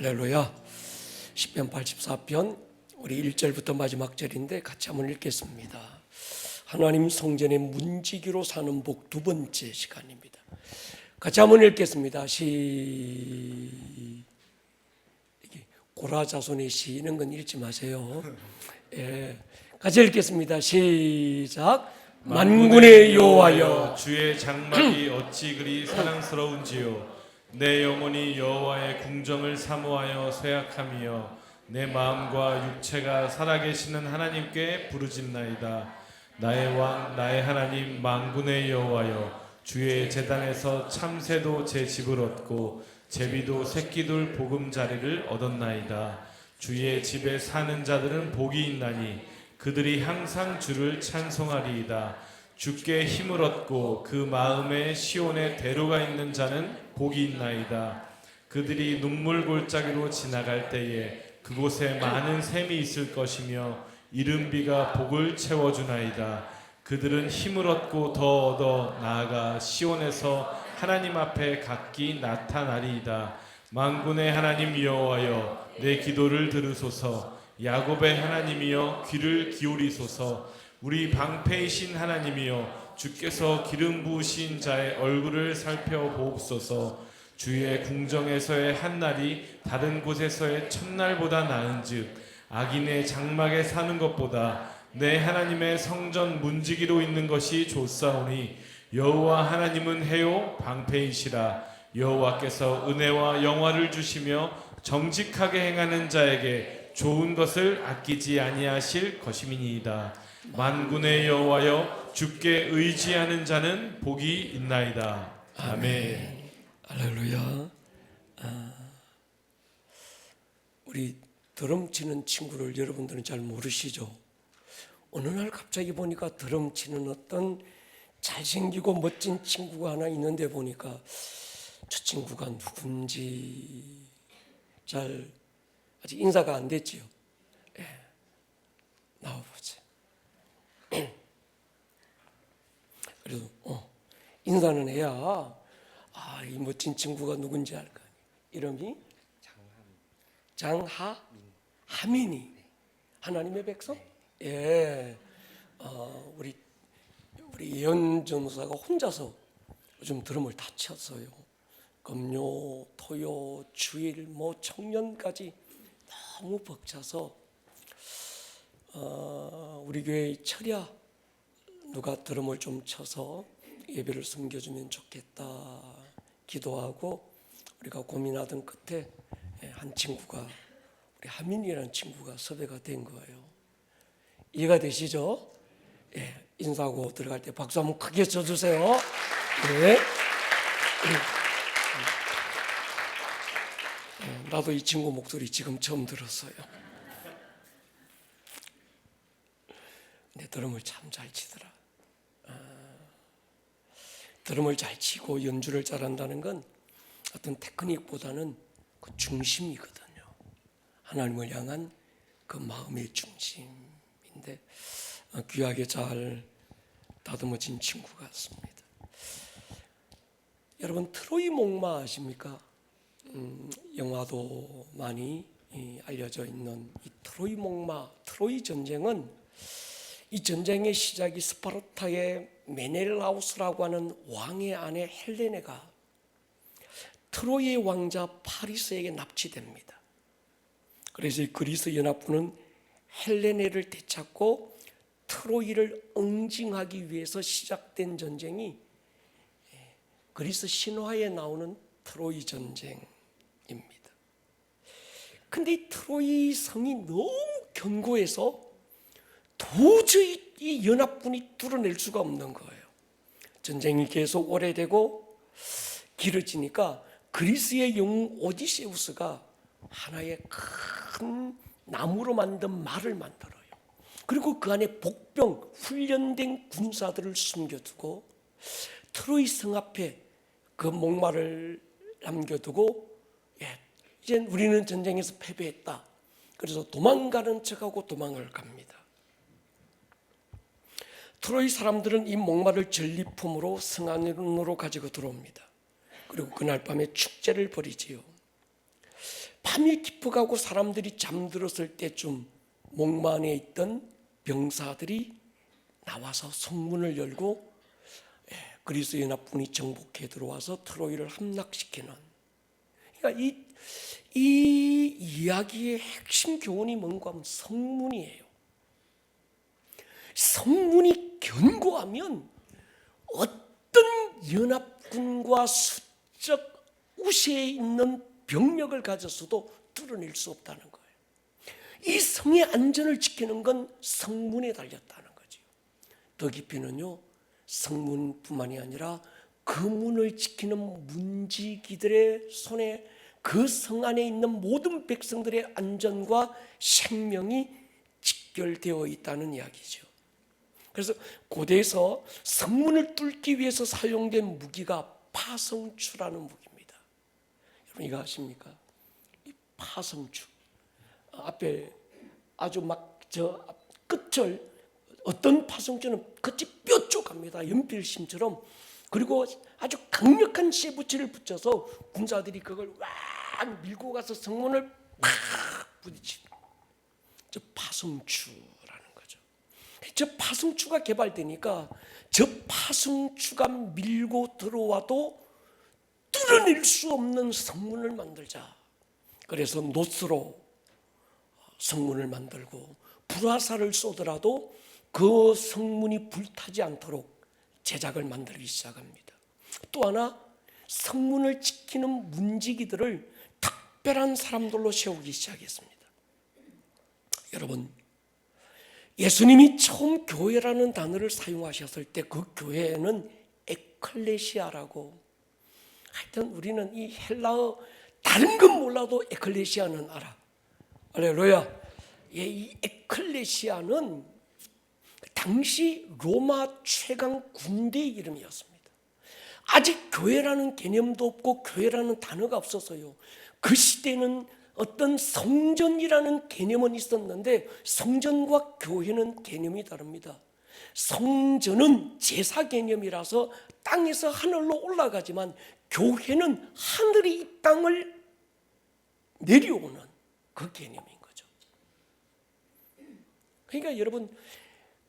할렐루야. 시편 84편 우리 1절부터 마지막 절인데 같이 한번 읽겠습니다. 하나님 성전의 문지기로 사는 복 두 번째 시간입니다. 같이 한번 읽겠습니다. 고라자손의 시 이런 건 읽지 마세요. 같이 읽겠습니다. 시작. 만군의 여호와여, 주의 장막이 어찌 그리 사랑스러운지요. 내 영혼이 여호와의 궁정을 사모하여 쇠약함이여. 내 마음과 육체가 살아계시는 하나님께 부르짖나이다. 나의 왕 나의 하나님 만군의 여호와여, 주의 제단에서 참새도 제 집을 얻고 제비도 새끼들 보금자리를 얻었나이다. 주의 집에 사는 자들은 복이 있나니 그들이 항상 주를 찬송하리이다. 주께 힘을 얻고 그 마음에 시온에 대로가 있는 자는 복이 있나이다. 그들이 눈물 골짜기로 지나갈 때에 그곳에 많은 샘이 있을 것이며 이른 비가 복을 채워주나이다. 그들은 힘을 얻고 더 얻어 나아가 시온에서 하나님 앞에 각기 나타나리이다. 만군의 하나님 여호와여, 내 기도를 들으소서. 야곱의 하나님이여, 귀를 기울이소서. 우리 방패이신 하나님이여, 주께서 기름 부으신 자의 얼굴을 살펴보옵소서. 주의 궁정에서의 한 날이 다른 곳에서의 첫날보다 나은즉 악인의 장막에 사는 것보다 내 하나님의 성전 문지기로 있는 것이 좋사오니 여호와 하나님은 해요 방패이시라. 여호와께서 은혜와 영화를 주시며 정직하게 행하는 자에게 좋은 것을 아끼지 아니하실 것임이니이다. 만군의 여호와여, 주께 의지하는 자는 복이 있나이다. 아멘. 할렐루야. 우리 드럼 치는 친구를 여러분들은 잘 모르시죠? 어느 날 갑자기 보니까 드럼 치는 어떤 잘생기고 멋진 친구가 하나 있는데 보니까 저 친구가 누군지 잘 아직 인사가 안 됐지요. 나와보자. 그래도 인사는 해야 이 멋진 친구가 누군지 알 거 아니에요. 이름이 하민이. 하나님의 백성? 예. 우리 예언 전도사가 혼자서 요즘 드럼을 다 쳤어요. 금요, 토요, 주일, 청년까지 너무 벅차서 우리 교회 철야 누가 드럼을 좀 쳐서 예배를 섬겨주면 좋겠다 기도하고 우리가 고민하던 끝에 한 친구가, 우리 하민이라는 친구가 섭외가 된 거예요. 이해가 되시죠? 인사하고 들어갈 때 박수 한번 크게 쳐주세요. 네. 나도 이 친구 목소리 지금 처음 들었어요. 근데 드럼을 참 잘 치더라. 드럼을 잘 치고 연주를 잘한다는 건 어떤 테크닉보다는 그 중심이거든요. 하나님을 향한 그 마음의 중심인데 귀하게 잘 다듬어진 친구 같습니다. 여러분, 트로이 목마 아십니까? 영화도 많이 알려져 있는 이 트로이 목마, 트로이 전쟁은 이 전쟁의 시작이 스파르타의 메넬라우스라고 하는 왕의 아내 헬레네가 트로이의 왕자 파리스에게 납치됩니다. 그래서 이 그리스 연합군은 헬레네를 되찾고 트로이를 응징하기 위해서 시작된 전쟁이 그리스 신화에 나오는 트로이 전쟁입니다. 근데 이 트로이 성이 너무 견고해서 도저히 이 연합군이 뚫어낼 수가 없는 거예요. 전쟁이 계속 오래되고 길어지니까 그리스의 영웅 오디세우스가 하나의 큰 나무로 만든 말을 만들어요. 그리고 그 안에 복병, 훈련된 군사들을 숨겨두고 트로이 성 앞에 그 목마를 남겨두고 이제 우리는 전쟁에서 패배했다. 그래서 도망가는 척하고 도망을 갑니다. 트로이 사람들은 이 목마를 전리품으로 성 안으로 가지고 들어옵니다. 그리고 그날 밤에 축제를 벌이지요. 밤이 깊어가고 사람들이 잠들었을 때쯤 목만에 있던 병사들이 나와서 성문을 열고 그리스 연합군이 정복해 들어와서 트로이를 함락시키는, 그러니까 이 이야기의 핵심 교훈이 뭔가 하면 성문이에요. 성문이 견고하면 어떤 연합군과 수적 우세에 있는 병력을 가졌어도 뚫어낼 수 없다는 거예요. 이 성의 안전을 지키는 건 성문에 달렸다는 거죠. 더 깊이는요, 성문뿐만이 아니라 그 문을 지키는 문지기들의 손에 그 성 안에 있는 모든 백성들의 안전과 생명이 직결되어 있다는 이야기죠. 그래서 고대에서 성문을 뚫기 위해서 사용된 무기가 파성추라는 무기입니다. 여러분 이거 아십니까? 이 파성추 앞에 아주 막 저 끝을, 어떤 파성추는 끝이 뾰족합니다. 연필심처럼. 그리고 아주 강력한 쇠붙이를 붙여서 군사들이 그걸 왁 밀고 가서 성문을 팍 부딪히는, 저 파성추라는 거죠. 저 파성추가 개발되니까 저 파성추가 밀고 들어와도 뚫어낼 수 없는 성문을 만들자. 그래서 노스로 성문을 만들고 불화살을 쏘더라도 그 성문이 불타지 않도록 제작을 만들기 시작합니다. 또 하나, 성문을 지키는 문지기들을 특별한 사람들로 세우기 시작했습니다. 여러분, 예수님이 처음 교회라는 단어를 사용하셨을 때 그 교회는 에클레시아라고, 하여튼 우리는 이 헬라어 다른 건 몰라도 에클레시아는 알아. 할렐루야. 이 에클레시아는 당시 로마 최강 군대의 이름이었습니다. 아직 교회라는 개념도 없고 교회라는 단어가 없었어요. 그 시대는 어떤 성전이라는 개념은 있었는데 성전과 교회는 개념이 다릅니다. 성전은 제사 개념이라서 땅에서 하늘로 올라가지만 교회는 하늘이 이 땅을 내려오는 그 개념인 거죠. 그러니까 여러분,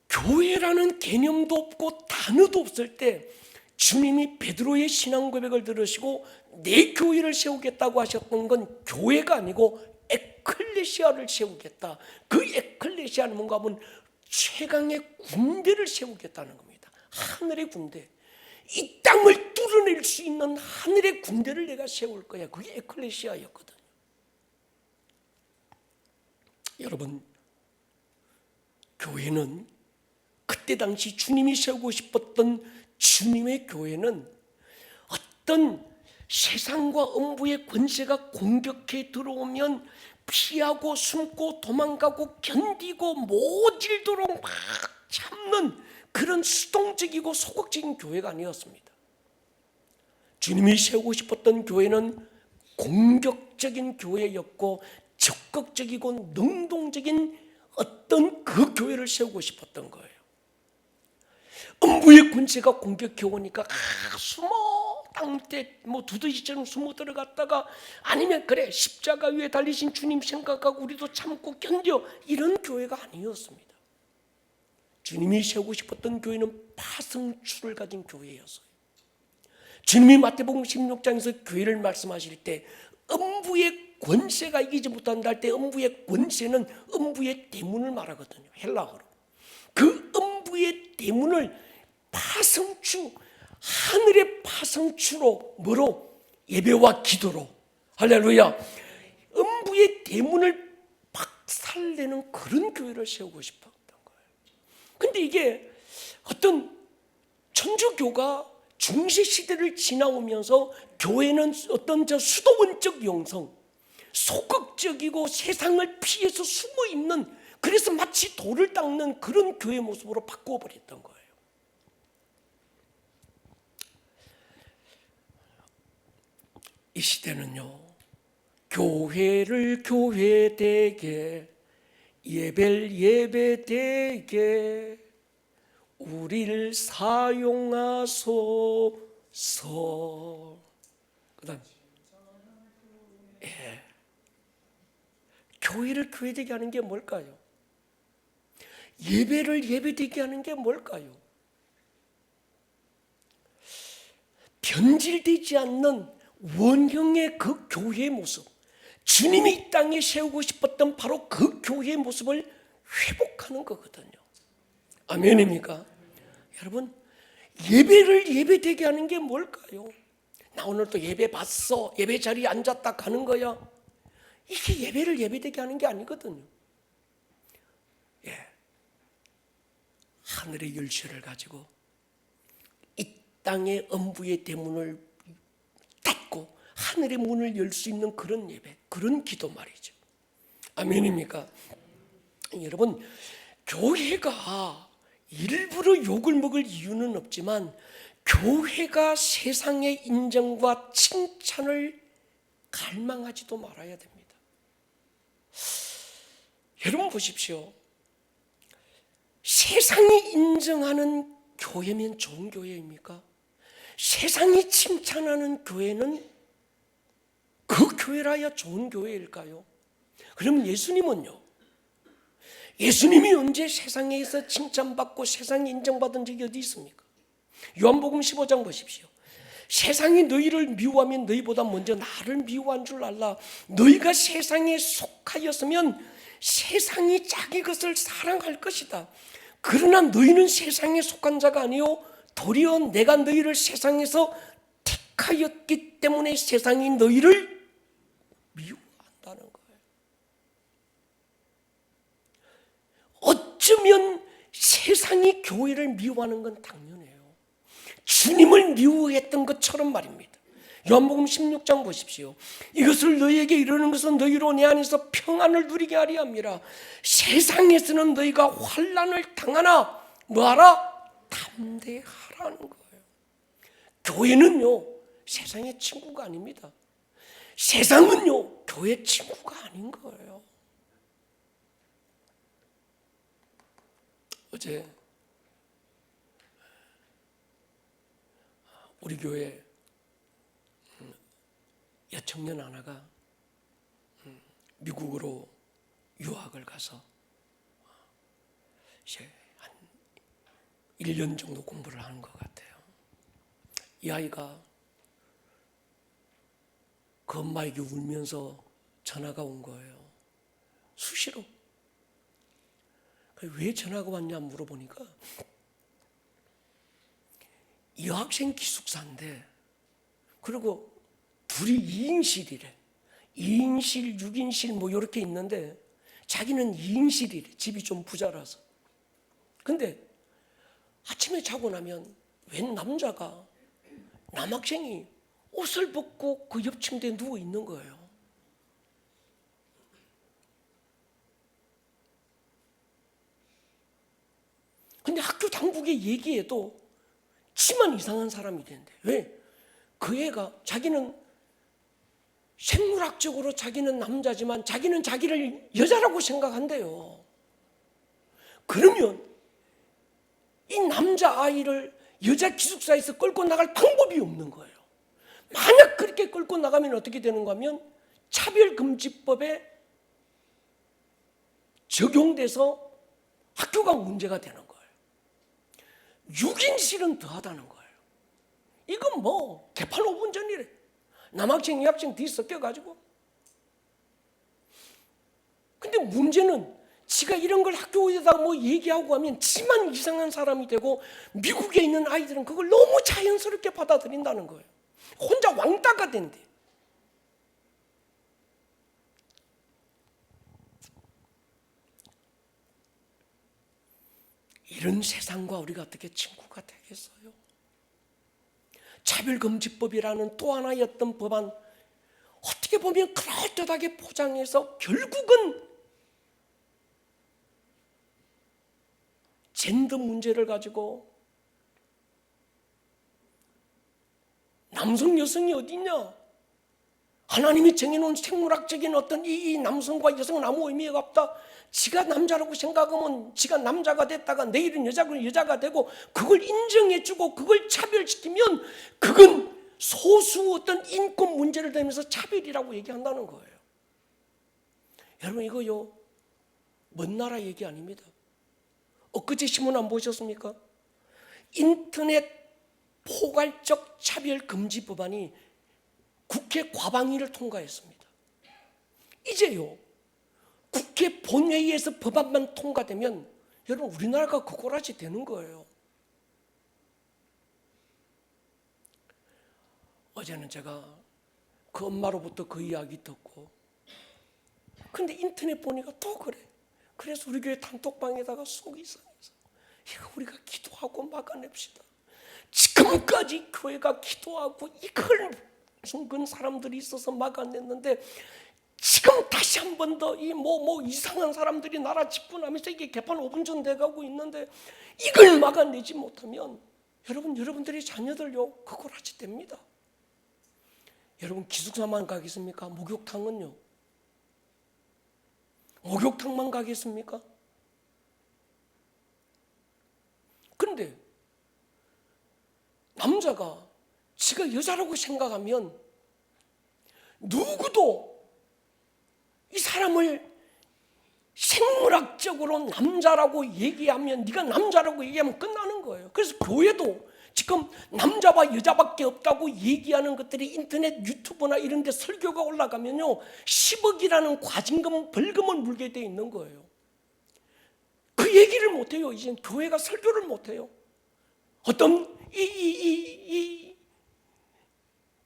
교회라는 개념도 없고 단어도 없을 때 주님이 베드로의 신앙 고백을 들으시고 내 교회를 세우겠다고 하셨던 건 교회가 아니고 에클레시아를 세우겠다. 그 에클레시아는 뭔가 하면 최강의 군대를 세우겠다는 겁니다. 하늘의 군대. 이 땅을 뚫어낼 수 있는 하늘의 군대를 내가 세울 거야. 그게 에클레시아였거든요. 여러분, 교회는 그때 당시 주님이 세우고 싶었던 주님의 교회는 어떤 세상과 음부의 권세가 공격해 들어오면 피하고 숨고 도망가고 견디고 모질도록 막 참는 그런 수동적이고 소극적인 교회가 아니었습니다. 주님이 세우고 싶었던 교회는 공격적인 교회였고 적극적이고 능동적인 어떤 그 교회를 세우고 싶었던 거예요. 음부의 권세가 공격해 오니까 숨어 땅밑에 두더지처럼 숨어 들어갔다가, 아니면 그래 십자가 위에 달리신 주님 생각하고 우리도 참고 견뎌, 이런 교회가 아니었습니다. 주님이 세우고 싶었던 교회는 파성추를 가진 교회였어요. 주님이 마태복음 16장에서 교회를 말씀하실 때 음부의 권세가 이기지 못한다 할 때 음부의 권세는 음부의 대문을 말하거든요. 헬라어로. 그 음부의 대문을 파성추, 하늘의 파성추로, 뭐로? 예배와 기도로. 할렐루야. 음부의 대문을 박살내는 그런 교회를 세우고 싶었던 거예요. 근데 이게 어떤 천주교가 중세 시대를 지나오면서 교회는 어떤 수도원적 영성, 소극적이고 세상을 피해서 숨어 있는, 그래서 마치 돌을 닦는 그런 교회 모습으로 바꿔버렸던 거예요. 이 시대는요, 교회를 교회되게, 예배를 예배되게 우리를 사용하소서. 그다음 교회를 교회되게 하는 게 뭘까요? 예배를 예배되게 하는 게 뭘까요? 변질되지 않는 원형의 그 교회의 모습, 주님이 이 땅에 세우고 싶었던 바로 그 교회의 모습을 회복하는 거거든요. 아멘입니까? 여러분, 예배를 예배되게 하는 게 뭘까요? 나 오늘 또 예배 봤어, 예배 자리에 앉았다 가는 거야. 이게 예배를 예배되게 하는 게 아니거든요. 하늘의 열쇠를 가지고 이 땅의 음부의 대문을 닫고 하늘의 문을 열 수 있는 그런 예배, 그런 기도 말이죠. 아멘입니까? 여러분, 교회가 일부러 욕을 먹을 이유는 없지만 교회가 세상의 인정과 칭찬을 갈망하지도 말아야 됩니다. 여러분 보십시오. 세상이 인정하는 교회면 좋은 교회입니까? 세상이 칭찬하는 교회는 그 교회라야 좋은 교회일까요? 그럼 예수님은요? 예수님이 언제 세상에서 칭찬받고 세상에 인정받은 적이 어디 있습니까? 요한복음 15장 보십시오. 세상이 너희를 미워하면 너희보다 먼저 나를 미워한 줄 알라. 너희가 세상에 속하였으면 세상이 자기 것을 사랑할 것이다. 그러나 너희는 세상에 속한 자가 아니요 도리어 내가 너희를 세상에서 택하였기 때문에 세상이 너희를 미워한다는 거예요. 어쩌면 세상이 교회를 미워하는 건 당연해요. 주님을 미워했던 것처럼 말입니다. 요한복음 16장 보십시오. 이것을 너희에게 이르는 것은 너희로 내 안에서 평안을 누리게 하리 함이라. 세상에서는 너희가 환난을 당하나 뭐하라? 담대하라는 거예요. 교회는요 세상의 친구가 아닙니다. 세상은요 교회 친구가 아닌 거예요. 어제 우리 교회 여청년 하나가 미국으로 유학을 가서 이제 한 1년 정도 공부를 하는 것 같아요. 이 아이가 그 엄마에게 울면서 전화가 온 거예요. 수시로. 왜 전화가 왔냐 물어보니까 여학생 기숙사인데 그리고 둘이 2인실이래. 2인실, 6인실 뭐 이렇게 있는데 자기는 2인실이래. 집이 좀 부자라서. 근데 아침에 자고 나면 웬 남자가 남학생이 옷을 벗고 그 옆 침대에 누워 있는 거예요. 근데 학교 당국에 얘기해도 치만 이상한 사람이 된대. 왜? 그 애가 자기는 생물학적으로 자기는 남자지만 자기는 자기를 여자라고 생각한대요. 그러면 이 남자아이를 여자 기숙사에서 끌고 나갈 방법이 없는 거예요. 만약 그렇게 끌고 나가면 어떻게 되는가 하면 차별금지법에 적용돼서 학교가 문제가 되는 거예요. 6인실은 더하다는 거예요. 이건 뭐 개판 5분 전이래. 남학생, 여학생 뒤섞여가지고. 근데 문제는 지가 이런 걸 학교에다가 뭐 얘기하고 하면 지만 이상한 사람이 되고 미국에 있는 아이들은 그걸 너무 자연스럽게 받아들인다는 거예요. 혼자 왕따가 된대. 이런 세상과 우리가 어떻게 친구가 되겠어요? 차별금지법이라는 또 하나였던 법안, 어떻게 보면 그럴듯하게 포장해서 결국은 젠더 문제를 가지고 남성 여성이 어디냐? 하나님이 정해놓은 생물학적인 어떤 이 남성과 여성은 아무 의미가 없다. 지가 남자라고 생각하면 지가 남자가 됐다가 내일은 여자가 되고 그걸 인정해주고 그걸 차별시키면 그건 소수 어떤 인권 문제를 대면서 차별이라고 얘기한다는 거예요. 여러분 이거요 먼 나라 얘기 아닙니다. 엊그제 신문 안 보셨습니까? 인터넷 포괄적 차별 금지 법안이 국회 과방위를 통과했습니다. 이제요 국회 본회의에서 법안만 통과되면 여러분 우리나라가 그 꼬라지 되는 거예요. 어제는 제가 그 엄마로부터 그 이야기 듣고 근데 인터넷 보니까 또 그래. 그래서 우리 교회 단톡방에다가 속이 상해서 이거 우리가 기도하고 막아냅시다. 지금까지 교회가 기도하고 이걸 숨긴 사람들이 있어서 막아냈는데 지금 다시 한 번 더 이 뭐 이상한 사람들이 나라 집권하면서 이게 개판 5분 전 돼가고 있는데 이걸 막아내지 못하면 여러분들의 자녀들요 그거라지 됩니다. 여러분 기숙사만 가겠습니까? 목욕탕은요? 목욕탕만 가겠습니까? 그런데 남자가 지가 여자라고 생각하면 누구도 이 사람을 생물학적으로 남자라고 얘기하면 네가 남자라고 얘기하면 끝나는 거예요. 그래서 교회도 지금 남자와 여자밖에 없다고 얘기하는 것들이 인터넷 유튜브나 이런 데 설교가 올라가면요 10억이라는 과징금 벌금을 물게 돼 있는 거예요. 그 얘기를 못해요. 이제 교회가 설교를 못해요. 어떤 이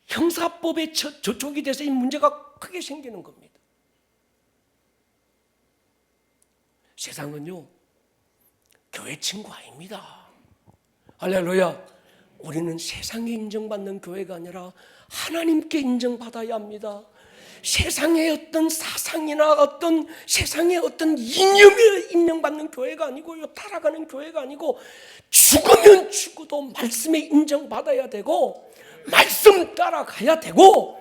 형사법에 저촉이 돼서 이 문제가 크게 생기는 겁니다. 세상은요 교회 친구 아닙니다. 할렐루야. 우리는 세상에 인정받는 교회가 아니라 하나님께 인정받아야 합니다. 세상의 어떤 사상이나 어떤 세상의 어떤 이념에 인정받는 교회가 아니고요 따라가는 교회가 아니고 죽으면 죽어도 말씀에 인정받아야 되고 말씀 따라가야 되고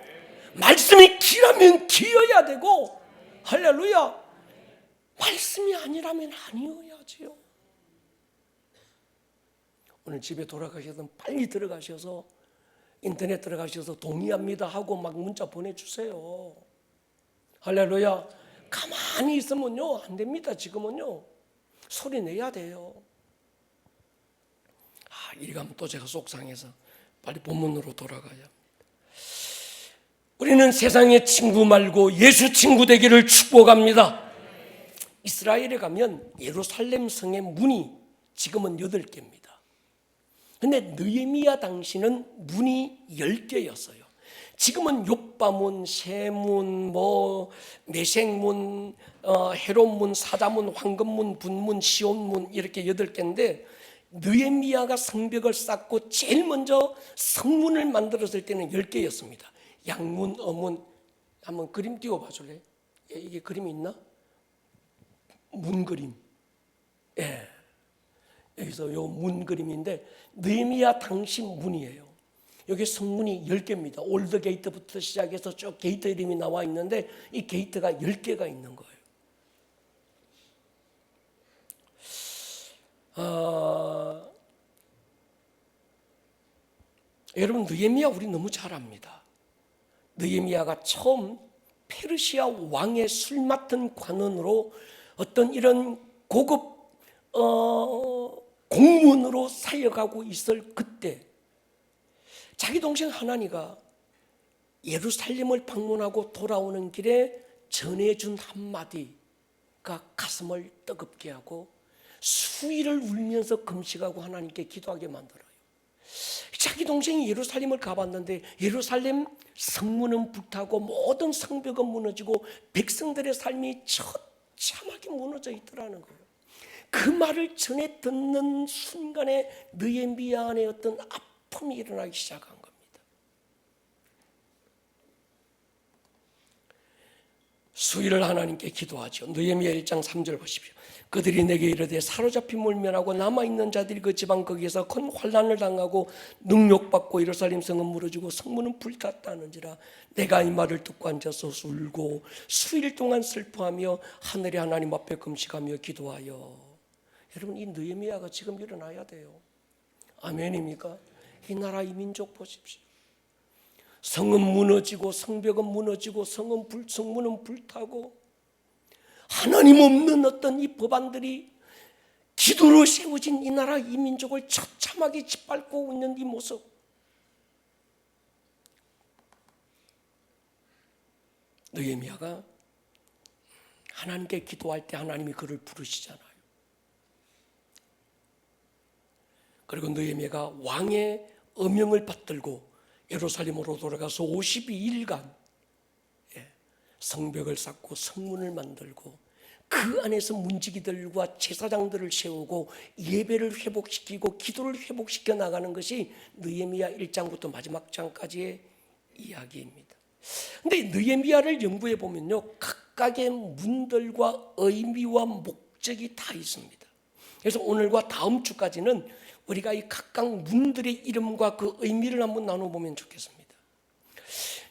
말씀이 길하면 길어야 되고 할렐루야. 말씀이 아니라면 아니어야지요. 오늘 집에 돌아가셔서 빨리 들어가셔서 인터넷 들어가셔서 동의합니다 하고 막 문자 보내주세요. 할렐루야. 가만히 있으면요 안 됩니다. 지금은요 소리 내야 돼요. 이리 가면 또 제가 속상해서 빨리 본문으로 돌아가야. 우리는 세상의 친구 말고 예수 친구 되기를 축복합니다. 이스라엘에 가면 예루살렘 성의 문이 지금은 8개입니다. 근데 느헤미야 당시는 문이 10개였어요. 지금은 욥바문, 세문, 메sek문, 헤롯문, 사자문, 황금문, 분문, 시온문 이렇게 8개인데 느헤미야가 성벽을 쌓고 제일 먼저 성문을 만들었을 때는 10개였습니다. 양문, 어문. 한번 그림 띄워봐 줄래요? 이게 그림이 있나? 문 그림. 예. 여기서 요 문 그림인데 느헤미야 당시 문이에요. 여기 성문이 10개입니다. 올드 게이트부터 시작해서 쭉 게이트 이름이 나와 있는데 이 게이트가 10개가 있는 거예요. 여러분 느헤미야 우리 너무 잘 압니다. 느헤미야가 처음 페르시아 왕의 술 맡은 관원으로 어떤 이런 고급 공무원으로 살려가고 있을 그때 자기 동생 하나니가 예루살렘을 방문하고 돌아오는 길에 전해준 한마디가 가슴을 뜨겁게 하고 수일을 울면서 금식하고 하나님께 기도하게 만들어요. 자기 동생이 예루살렘을 가봤는데 예루살렘 성문은 불타고 모든 성벽은 무너지고 백성들의 삶이 처참하게 무너져 있더라는 거예요. 그 말을 전해 듣는 순간에 느헤미야 안에 어떤 아픔이 일어나기 시작한 겁니다. 수일을 하나님께 기도하죠. 느헤미야 1장 3절 보십시오. 그들이 내게 이르되 사로잡힌 몰면하고 남아있는 자들이 그 지방 거기에서 큰 환난을 당하고 능욕받고 예루살렘 성은 무너지고 성문은 불탔다는지라. 내가 이 말을 듣고 앉아서 울고 수일 동안 슬퍼하며 하늘의 하나님 앞에 금식하며 기도하여. 여러분 이 느헤미야가 지금 일어나야 돼요. 아멘입니까? 이 나라 이 민족 보십시오. 성은 무너지고 성벽은 무너지고 성문은 불타고 하나님 없는 어떤 이 법안들이 기도로 세워진 이 나라 이 민족을 처참하게 짓밟고 있는 이 모습, 느헤미야가 하나님께 기도할 때 하나님이 그를 부르시잖아요. 그리고 느헤미야가 왕의 어명을 받들고 예루살렘으로 돌아가서 52일간 성벽을 쌓고 성문을 만들고 그 안에서 문지기들과 제사장들을 세우고 예배를 회복시키고 기도를 회복시켜 나가는 것이 느헤미야 1장부터 마지막 장까지의 이야기입니다. 근데 느헤미야를 연구해 보면요, 각각의 문들과 의미와 목적이 다 있습니다. 그래서 오늘과 다음 주까지는 우리가 이 각각 문들의 이름과 그 의미를 한번 나눠보면 좋겠습니다.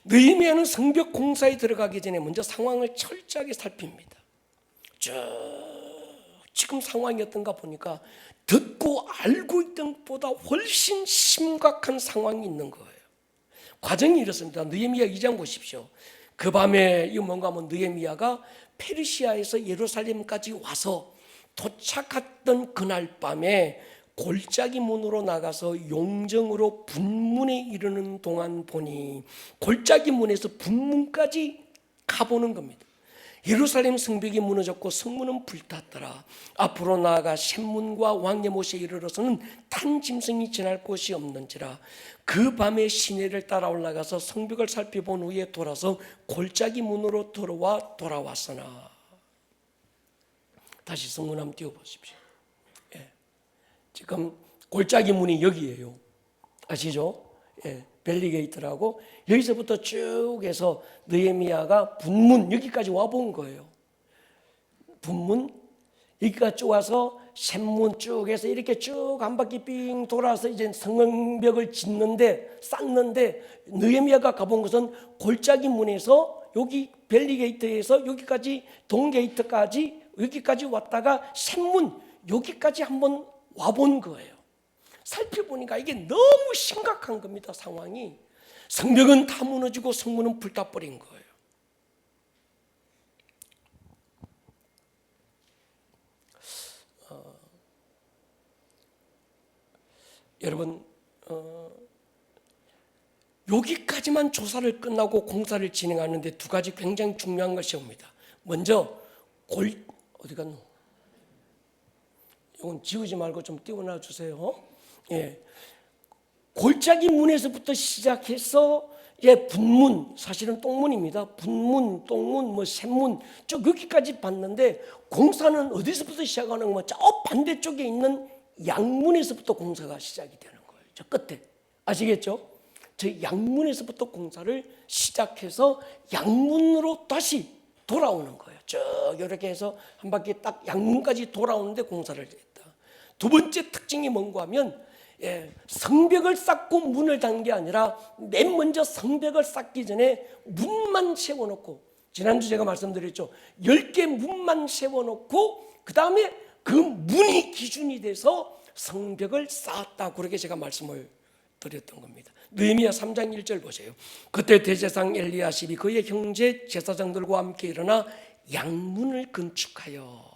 느헤미야는 성벽 공사에 들어가기 전에 먼저 상황을 철저하게 살핍니다. 지금 상황이 어떤가 보니까 듣고 알고 있던 것보다 훨씬 심각한 상황이 있는 거예요. 과정이 이렇습니다. 느헤미야 2장 보십시오. 그 밤에 이 뭔가 하면 느헤미야가 페르시아에서 예루살렘까지 와서 도착했던 그날 밤에 골짜기 문으로 나가서 용정으로 분문에 이르는 동안 보니 골짜기 문에서 분문까지 가보는 겁니다. 예루살렘 성벽이 무너졌고 성문은 불탔더라. 앞으로 나아가 샘문과 왕예못에 이르러서는 탄 짐승이 지날 곳이 없는지라. 그 밤에 시내를 따라 올라가서 성벽을 살펴본 후에 돌아서 골짜기 문으로 들어와 돌아왔으나. 다시 성문 한번 띄워보십시오. 지금 골짜기 문이 여기예요. 아시죠? 벨리게이트라고 여기서부터 쭉 해서 느헤미야가 분문 여기까지 와본 거예요. 분문 여기까지 쭉 와서 샘문 쭉 해서 이렇게 쭉 한 바퀴 삥 돌아서 이제 성벽을 쌓는데 느헤미야가 가본 것은 골짜기 문에서 여기 벨리게이트에서 여기까지 동게이트까지 여기까지 왔다가 샘문 여기까지 한번 와본 거예요. 살펴보니까 이게 너무 심각한 겁니다. 상황이. 성벽은 다 무너지고 성문은 불타버린 거예요. 여러분 여기까지만 조사를 끝나고 공사를 진행하는데 두 가지 굉장히 중요한 것이 옵니다. 먼저 어디 갔노? 이건 지우지 말고 좀 띄워놔 주세요. 골짜기 문에서부터 시작해서 분문, 사실은 똥문입니다. 분문, 똥문, 샘문 쭉 여기까지 봤는데 공사는 어디서부터 시작하는 거면 저 반대쪽에 있는 양문에서부터 공사가 시작이 되는 거예요. 저 끝에 아시겠죠? 저 양문에서부터 공사를 시작해서 양문으로 다시 돌아오는 거예요. 쭉 이렇게 해서 한 바퀴 딱 양문까지 돌아오는데 공사를 했다. 두 번째 특징이 뭔가 하면 성벽을 쌓고 문을 단 게 아니라 맨 먼저 성벽을 쌓기 전에 문만 세워놓고, 지난주 제가 말씀드렸죠. 10개 문만 세워놓고 그 다음에 그 문이 기준이 돼서 성벽을 쌓았다. 그렇게 제가 말씀을 드렸던 겁니다. 느헤미야 3장 1절 보세요. 그때 대제사장 엘리야십이 그의 형제 제사장들과 함께 일어나 양문을 건축하여,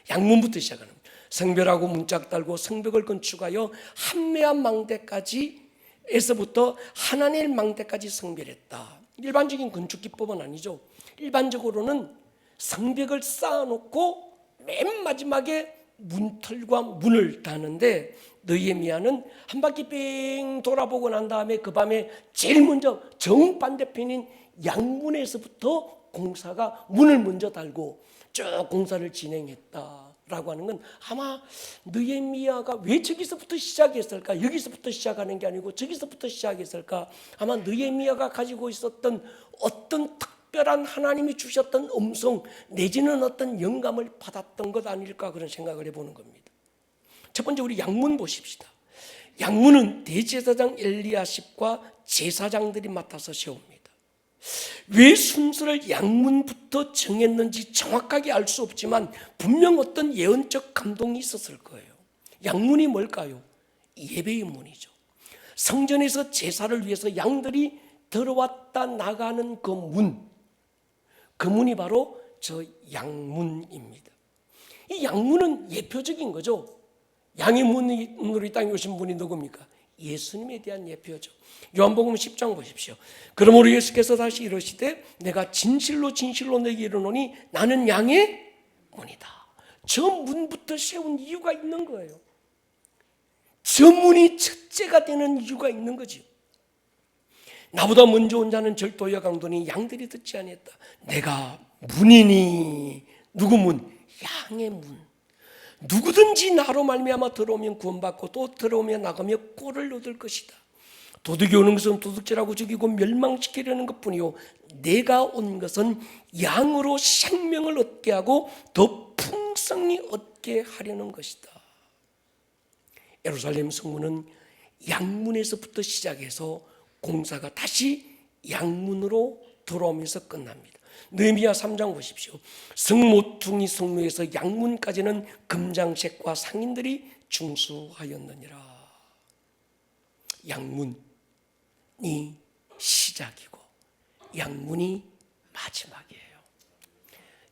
양문부터 시작하는 겁니다. 성벽하고 문짝 달고 성벽을 건축하여 한메아 망대까지에서부터 하나넬 망대까지 성별했다. 일반적인 건축 기법은 아니죠. 일반적으로는 성벽을 쌓아놓고 맨 마지막에 문틀과 문을 다는데 느헤미야는 한 바퀴 뺑 돌아보고 난 다음에 그 밤에 제일 먼저 정반대편인 양문에서부터 공사가 문을 먼저 달고 쭉 공사를 진행했다라고 하는 건 아마 느헤미야가 왜 저기서부터 시작했을까? 여기서부터 시작하는 게 아니고 저기서부터 시작했을까? 아마 느헤미야가 가지고 있었던 어떤 특별한 하나님이 주셨던 음성 내지는 어떤 영감을 받았던 것 아닐까, 그런 생각을 해보는 겁니다. 첫 번째 우리 양문 보십시다. 양문은 대제사장 엘리야십과 제사장들이 맡아서 세웁니다. 왜 순서를 양문부터 정했는지 정확하게 알 수 없지만 분명 어떤 예언적 감동이 있었을 거예요. 양문이 뭘까요? 예배의 문이죠. 성전에서 제사를 위해서 양들이 들어왔다 나가는 그 문이 바로 저 양문입니다. 이 양문은 예표적인 거죠. 양의 문으로 이 땅에 오신 분이 누굽니까? 예수님에 대한 예표죠. 요한복음 10장 보십시오. 그러므로 예수께서 다시 이르시되 내가 진실로 진실로 너에게 이르노니 나는 양의 문이다. 저 문부터 세운 이유가 있는 거예요. 저 문이 첫째가 되는 이유가 있는 거죠. 나보다 먼저 온 자는 절도여 강도니 양들이 듣지 아니했다. 내가 문이니. 누구 문? 양의 문. 누구든지 나로 말미암아 들어오면 구원받고 또 들어오면 나가며 꼴을 얻을 것이다. 도둑이 오는 것은 도둑질하고 죽이고 멸망시키려는 것뿐이요 내가 온 것은 양으로 생명을 얻게 하고 더 풍성히 얻게 하려는 것이다. 예루살렘 성문은 양문에서부터 시작해서 공사가 다시 양문으로 돌아오면서 끝납니다. 느헤미야 3장 보십시오. 성모퉁이 성루에서 양문까지는 금장색과 상인들이 중수하였느니라. 양문이 시작이고 양문이 마지막이에요.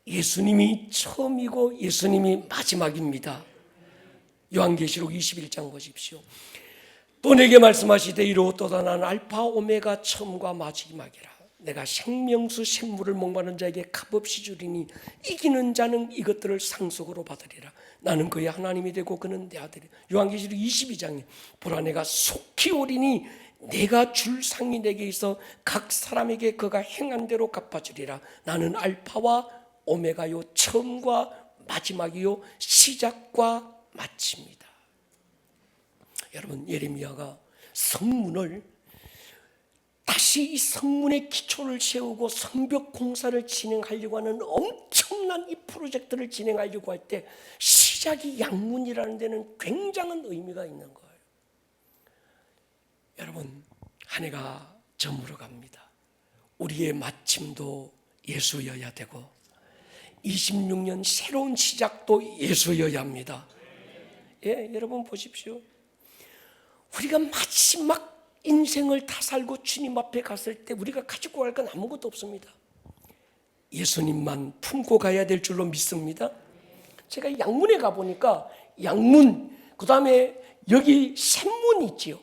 예수님이 처음이고 예수님이 마지막입니다. 요한계시록 21장 보십시오. 또 내게 말씀하시되 이르옵도다 나는 알파 오메가 처음과 마지막이라. 내가 생명수 샘물을 목마른 자에게 값없이 주리니 이기는 자는 이것들을 상속으로 받으리라. 나는 그의 하나님이 되고 그는 내 아들이라. 요한계시록 22장에 보라 내가 속히 오리니 내가 줄 상이 내게 있어 각 사람에게 그가 행한 대로 갚아주리라. 나는 알파와 오메가요 처음과 마지막이요 시작과 마칩니다. 여러분 예레미야가 성문을 다시 이 성문의 기초를 세우고 성벽 공사를 진행하려고 하는 엄청난 이 프로젝트를 진행하려고 할 때 시작이 양문이라는 데는 굉장한 의미가 있는 거예요. 여러분 한 해가 저물어 갑니다. 우리의 마침도 예수여야 되고 26년 새로운 시작도 예수여야 합니다. 예, 여러분 보십시오. 우리가 마지막 인생을 다 살고 주님 앞에 갔을 때 우리가 가지고 갈 건 아무것도 없습니다. 예수님만 품고 가야 될 줄로 믿습니다. 제가 양문에 가보니까 양문, 그 다음에 여기 샘문 있지요.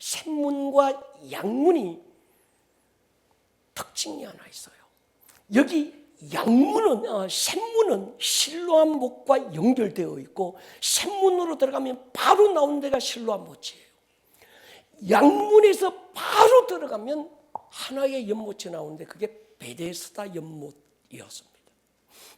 샘문과 양문이 특징이 하나 있어요. 여기 양문은, 샘문은 실로암 못과 연결되어 있고 샘문으로 들어가면 바로 나오는 데가 실로암 못이에요. 양문에서 바로 들어가면 하나의 연못이 나오는데 그게 베데스다 연못이었습니다.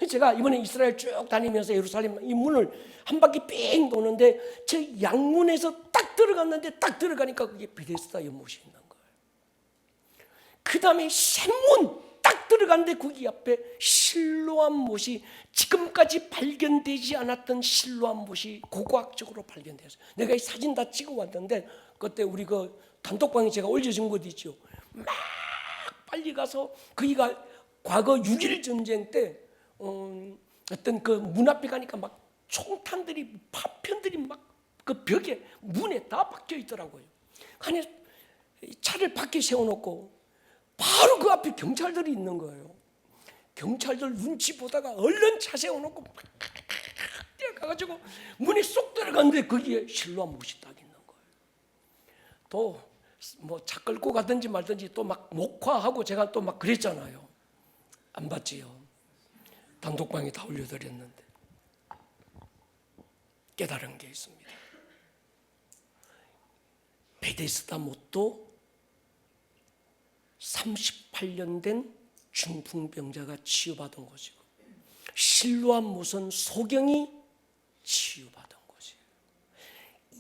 제가 이번에 이스라엘 쭉 다니면서 예루살렘 이 문을 한 바퀴 삥 도는데 저 양문에서 딱 들어갔는데 딱 들어가니까 그게 베데스다 연못이 있는 거예요. 그 다음에 샘문 딱 들어갔는데 거기 앞에 실로암 못이 지금까지 발견되지 않았던 실로암 못이 고고학적으로 발견되었어요. 내가 이 사진 다 찍어 왔는데 그때 우리 그 단톡방에 제가 올려준 것 있죠. 막 빨리 가서 거기가 과거 6.1 전쟁 때 어떤 그 문 앞에 가니까 막 총탄들이 파편들이 막 그 벽에 문에 다 박혀 있더라고요. 안에 차를 밖에 세워놓고 바로 그 앞에 경찰들이 있는 거예요. 경찰들 눈치 보다가 얼른 차 세워놓고 막 뛰어가가지고 문에 쏙 들어갔는데 거기에 실로암 못이 딱 있는 거예요. 또 뭐 차 끌고 가든지 말든지 또 막 목화하고 제가 또 막 그랬잖아요. 안 봤지요. 단독방에 다 올려드렸는데 깨달은 게 있습니다. 베데스다 못도 38년 된 중풍병자가 치유받은 곳이고 실로암 못은 소경이 치유받은 곳이에요.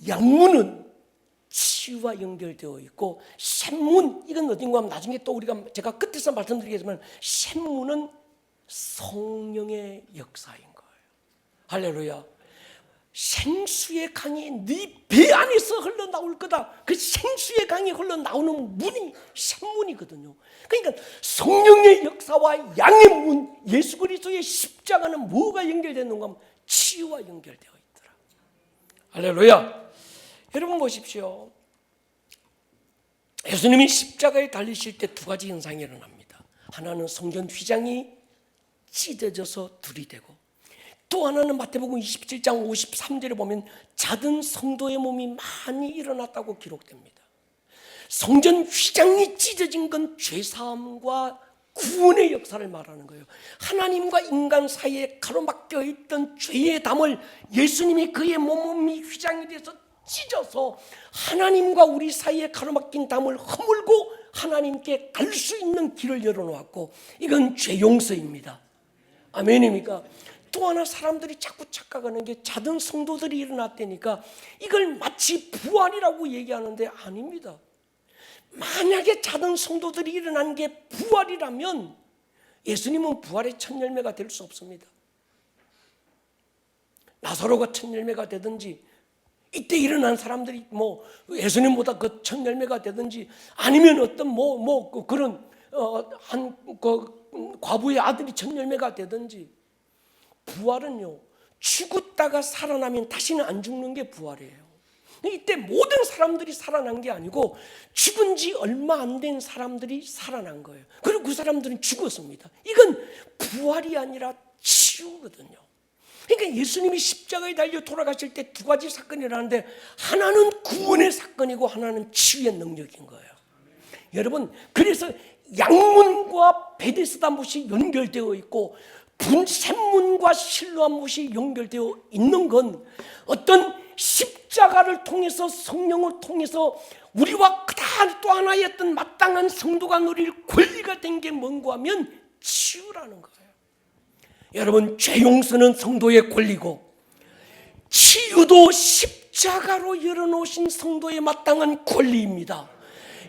양문은 치유와 연결되어 있고 샘문 이건 어딘가 하면 나중에 또 우리가 제가 끝에서 말씀드리겠지만 샘문은 성령의 역사인 거예요. 할렐루야. 생수의 강이 네 배 안에서 흘러나올 거다. 그 생수의 강이 흘러나오는 문이 샘문이거든요. 그러니까 성령의 역사와 양의 문 예수 그리스도의 십자가는 뭐가 연결되는가 하면 치유와 연결되어 있더라. 할렐루야. 여러분 보십시오. 예수님이 십자가에 달리실 때 두 가지 현상이 일어납니다. 하나는 성전 휘장이 찢어져서 둘이 되고, 또 하나는 마태복음 27장 53절에 보면 작은 성도의 몸이 많이 일어났다고 기록됩니다. 성전 휘장이 찢어진 건 죄사함과 구원의 역사를 말하는 거예요. 하나님과 인간 사이에 가로막혀 있던 죄의 담을 예수님이 그의 몸이 휘장이 돼서 찢어서 하나님과 우리 사이에 가로막힌 담을 허물고 하나님께 갈 수 있는 길을 열어놓았고, 이건 죄 용서입니다. 아멘입니까? 또 하나 사람들이 자꾸 착각하는 게 작은 성도들이 일어났다니까 이걸 마치 부활이라고 얘기하는데 아닙니다. 만약에 작은 성도들이 일어난 게 부활이라면 예수님은 부활의 첫 열매가 될 수 없습니다. 나사로가 첫 열매가 되든지, 이때 일어난 사람들이 뭐 예수님보다 그 첫 열매가 되든지, 아니면 어떤 그런 한 과부의 아들이 첫 열매가 되든지, 부활은요, 죽었다가 살아나면 다시는 안 죽는 게 부활이에요. 이때 모든 사람들이 살아난 게 아니고 죽은 지 얼마 안 된 사람들이 살아난 거예요. 그리고 그 사람들은 죽었습니다. 이건 부활이 아니라 치유거든요. 그러니까 예수님이 십자가에 달려 돌아가실 때 두 가지 사건이 일어나는데, 하나는 구원의 사건이고 하나는 치유의 능력인 거예요. 여러분, 그래서 양문과 베데스다 못이 연결되어 있고 샘문과 실로암 못이 연결되어 있는 건 어떤 십자가를 통해서, 성령을 통해서 우리와 그다음 또 하나의 어떤 마땅한 성도가 누릴 권리가 된 게 뭔가 하면 치유라는 거예요. 여러분, 죄 용서는 성도의 권리고 치유도 십자가로 열어놓으신 성도의 마땅한 권리입니다.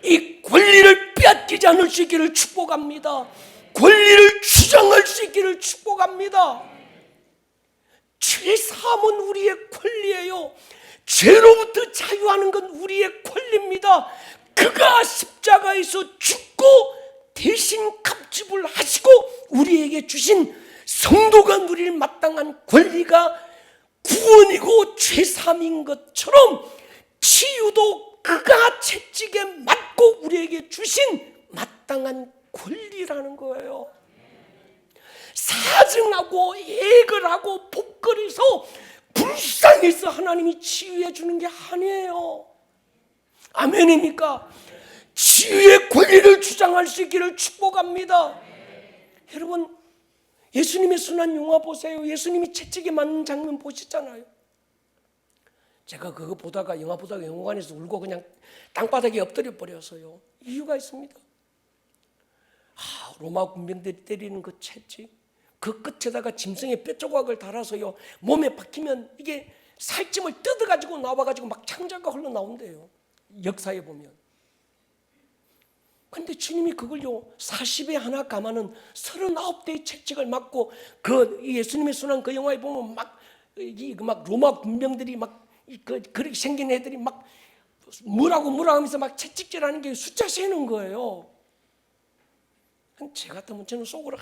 이 권리를 빼앗기지 않을 수 있기를 축복합니다. 권리를 주장할 수 있기를 축복합니다. 죄사함은 우리의 권리예요. 죄로부터 자유하는 건 우리의 권리입니다. 그가 십자가에서 죽고 대신 값집을 하시고 우리에게 주신 성도가 누릴 마땅한 권리가 구원이고 죄사함인 것처럼, 치유도 그가 채찍에 맞고 우리에게 주신 마땅한 권리라는 거예요. 사증하고 애걸 하고 복거리서 불쌍해서 하나님이 치유해 주는 게 아니에요. 아멘입니까? 치유의 권리를 주장할 수 있기를 축복합니다. 여러분, 예수님의 순환 영화 보세요. 예수님이 채찍에 맞는 장면 보셨잖아요. 제가 그거 보다가, 영화 보다가 영화관에서 울고 그냥 땅바닥에 엎드려 버렸어요. 이유가 있습니다. 로마 군병들이 때리는 그 채찍, 그 끝에다가 짐승의 뼈조각을 달아서요, 몸에 박히면 이게 살찜을 뜯어가지고 나와가지고 막 창자가 흘러나온대요, 역사에 보면. 근데 주님이 그걸요 40에 하나 감하는 39대의 채찍을 맞고, 그 예수님의 순환 그 영화에 보면 막 로마 군병들이 막 그렇게 생긴 애들이 막 뭐라고 하면서 막 채찍질하는 게 숫자 세는 거예요. 제 같으면 저는 속으로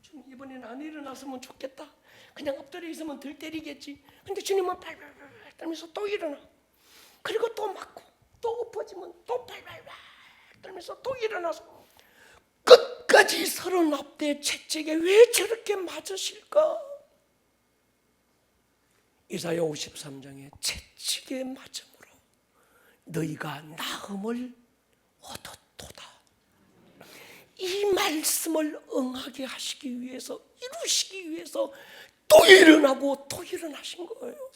좀 이번에는 안 일어났으면 좋겠다. 그냥 엎드려 있으면 덜 때리겠지. 근데 주님은 발발발 떨면서 또 일어나. 그리고 또 맞고 또 엎어지면 또 발발발 떨면서 또 일어나서 끝까지 39대 채찍에 왜 저렇게 맞으실까? 이사야 53장에 채찍에 맞음으로 너희가 나음을 얻었도다. 이 말씀을 응하게 하시기 위해서, 이루시기 위해서 또 일어나고 또 일어나신 거예요.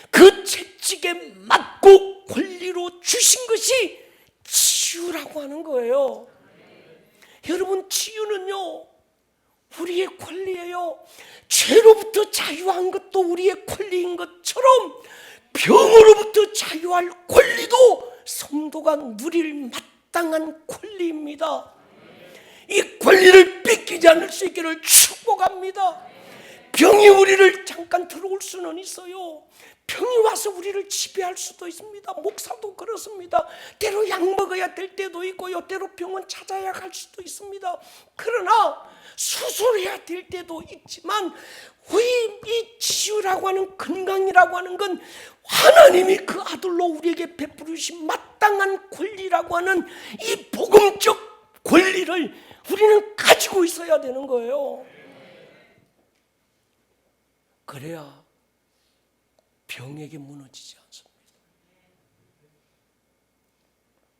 그 채찍에 맞고 권리로 주신 것이 치유라고 하는 거예요. 여러분, 치유는요 우리의 권리예요. 죄로부터 자유한 것도 우리의 권리인 것처럼 병으로부터 자유할 권리도 성도가 누릴 마땅한 권리입니다. 이 권리를 뺏기지 않을 수 있기를 축복합니다. 병이 우리를 잠깐 들어올 수는 있어요. 병이 와서 우리를 지배할 수도 있습니다. 목사도 그렇습니다. 때로 약 먹어야 될 때도 있고요, 때로 병원 찾아야 갈 수도 있습니다. 그러나 수술해야 될 때도 있지만, 이 치유라고 하는, 건강이라고 하는 건 하나님이 그 아들로 우리에게 베풀으신 마땅한 권리라고 하는 이 복음적 권리를 우리는 가지고 있어야 되는 거예요. 그래야 병에게 무너지지 않습니다.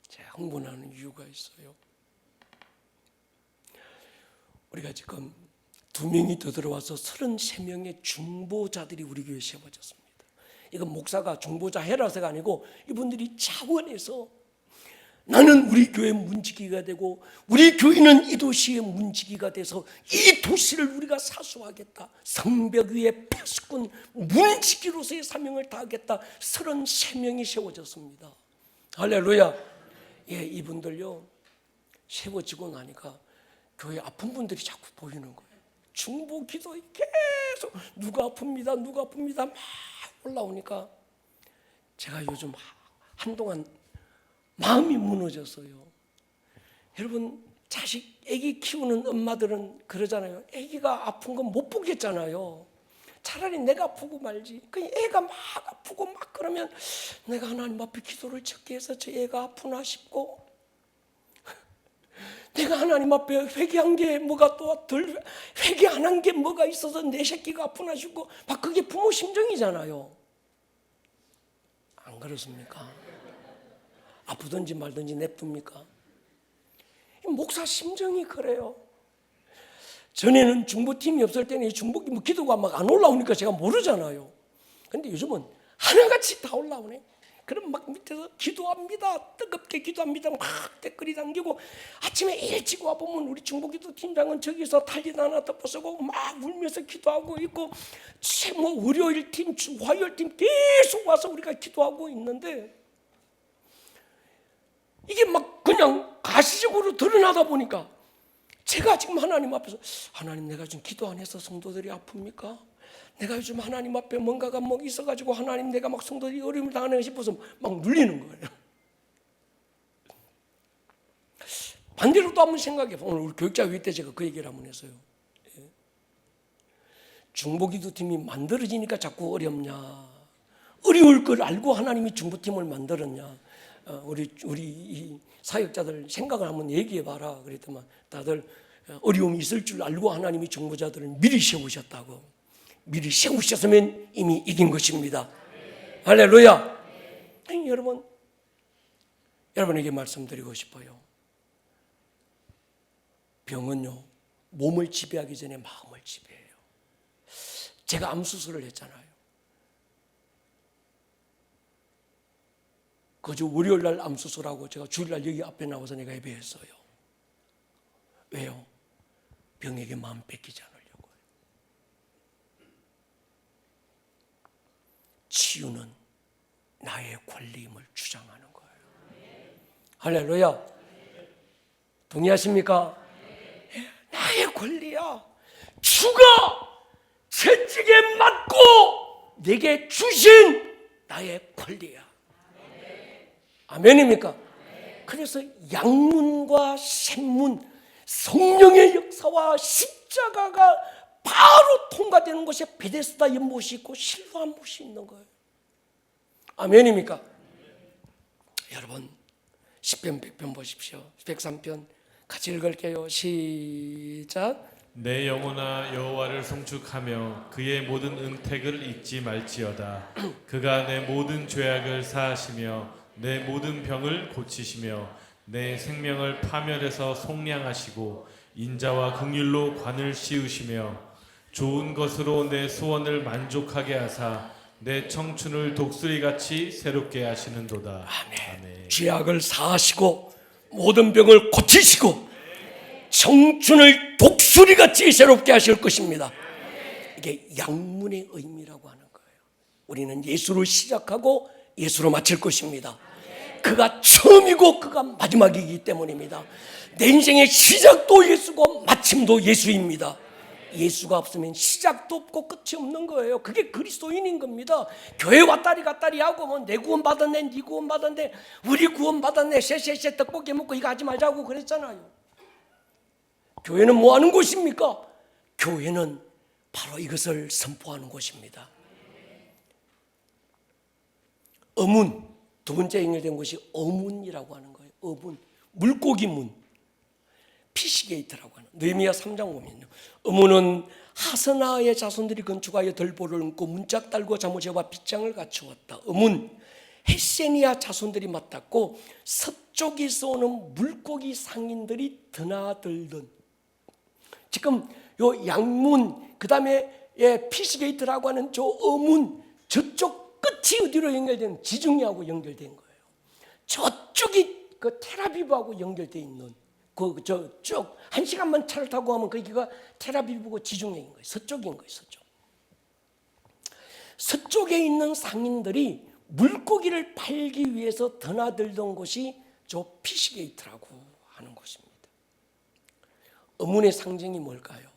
제가 흥분하는 이유가 있어요. 우리가 지금 2명이 더 들어와서 33명의 중보자들이 우리 교회에 세워졌습니다. 이건 목사가 중보자 해라서가 아니고 이분들이 차원에서 나는 우리 교회 문지기가 되고 우리 교회는 이 도시의 문지기가 돼서 이 도시를 우리가 사수하겠다. 성벽 위에 패스꾼 문지기로서의 사명을 다하겠다. 33명이 세워졌습니다. 할렐루야. 예, 이분들요 세워지고 나니까 교회 아픈 분들이 자꾸 보이는 거예요. 중보 기도에 계속 누가 아픕니다 막 올라오니까 제가 요즘 한동안 마음이 무너졌어요. 여러분 자식 애기 키우는 엄마들은 그러잖아요. 애기가 아픈 건 못 보겠잖아요. 차라리 내가 아프고 말지. 그 애가 막 아프고 막 그러면 내가 하나님 앞에 기도를 적게 해서 저 애가 아프나 싶고, 내가 하나님 앞에 회개한 게 뭐가 또 덜 회개 안 한 게 뭐가 있어서 내 새끼가 아프나 싶고 막 그게 부모 심정이잖아요. 안 그렇습니까? 아프든지 말든지 냅둡니까? 목사 심정이 그래요. 전에는 중보팀이 없을 때는 이 중보 기도가 막 안 올라오니까 제가 모르잖아요. 근데 요즘은 하나같이 다 올라오네. 그럼 막 밑에서 기도합니다. 뜨겁게 기도합니다. 막 댓글이 담기고, 아침에 일찍 와보면 우리 중보기도 팀장은 저기서 탈린 하나 덮어쓰고 막 울면서 기도하고 있고, 뭐 월요일 팀, 화요일 팀 계속 와서 우리가 기도하고 있는데, 이게 막 그냥 가시적으로 드러나다 보니까 제가 지금 하나님 앞에서, 하나님 내가 지금 기도 안 해서 성도들이 아픕니까? 내가 요즘 하나님 앞에 뭔가가 뭐 있어가지고 하나님 내가 막 성도들이 어려움을 당하는 싶어서 막 눌리는 거예요. 반대로 또 한번 생각해 보면, 오늘 우리 교육자회의 때 제가 그 얘기를 한번 했어요. 중보기도팀이 만들어지니까 자꾸 어렵냐? 어려울 걸 알고 하나님이 중보팀을 만들었냐? 우리 이 사역자들 생각을 한번 얘기해 봐라. 그랬더만 다들 어려움이 있을 줄 알고 하나님이 중보자들을 미리 세우셨다고. 미리 세우셨으면 이미 이긴 것입니다. 할렐루야. 여러분에게 말씀드리고 싶어요. 병은요 몸을 지배하기 전에 마음을 지배해요. 제가 암 수술을 했잖아요. 그저 월요일날 암 수술하고 제가 주일날 여기 앞에 나와서 내가 예배했어요. 왜요? 병에게 마음 뺏기지 않으려고요. 치유는 나의 권리임을 주장하는 거예요. 할렐루야. 동의하십니까? 나의 권리야. 주가 채찍에 맞고 내게 주신 나의 권리야. 아멘입니까? 그래서 양문과 샘문, 성령의 역사와 십자가가 바로 통과되는 곳에 베데스다 연못이 있고 실로암 못이 있는 거예요. 아멘입니까? 여러분 10편 100편 보십시오. 103편 같이 읽을게요. 시작. 내 영혼아 여호와를 송축하며 그의 모든 은택을 잊지 말지어다. 그가 내 모든 죄악을 사하시며 내 모든 병을 고치시며 내 생명을 파멸해서 속량하시고 인자와 긍휼로 관을 씌우시며 좋은 것으로 내 소원을 만족하게 하사 내 청춘을 독수리같이 새롭게 하시는도다. 아멘. 죄악을 사하시고 모든 병을 고치시고 청춘을 독수리같이 새롭게 하실 것입니다. 이게 양문의 의미라고 하는 거예요. 우리는 예수로 시작하고 예수로 마칠 것입니다. 그가 처음이고 그가 마지막이기 때문입니다. 내 인생의 시작도 예수고 마침도 예수입니다. 예수가 없으면 시작도 없고 끝이 없는 거예요. 그게 그리스도인인 겁니다. 교회 왔다리 갔다리 하고 뭐 내 구원 받았네, 네 구원 받았네, 우리 구원 받았네, 쎄쎄쎄 떡볶이 먹고 이거 하지 말자고 그랬잖아요. 교회는 뭐 하는 곳입니까? 교회는 바로 이것을 선포하는 곳입니다. 어문, 두 번째 연결된 것이 어문이라고 하는 거예요. 어문, 물고기 문. 피시게이트라고 하는, 느헤미야 3장 보면요, 어문은 하스나의 자손들이 건축하여 들보를 얹고 문짝 달고 자무제와 빗장을 갖추었다. 어문 헷세니아 자손들이 맡았고 서쪽에서 오는 물고기 상인들이 드나들던, 지금 요 양문 그다음에 피시게이트라고 하는 저 어문 저쪽 끝이 어디로 연결된, 지중해하고 연결된 거예요. 저쪽이 그 텔아비브하고 연결되어 있는 그 저쪽 1시간만 차를 타고 가면 거기가 텔아비브고 지중해인 거예요. 서쪽인 거예요. 서쪽. 서쪽에 있는 상인들이 물고기를 팔기 위해서 드나들던 곳이 저 피시게이트라고 하는 곳입니다. 어문의 상징이 뭘까요?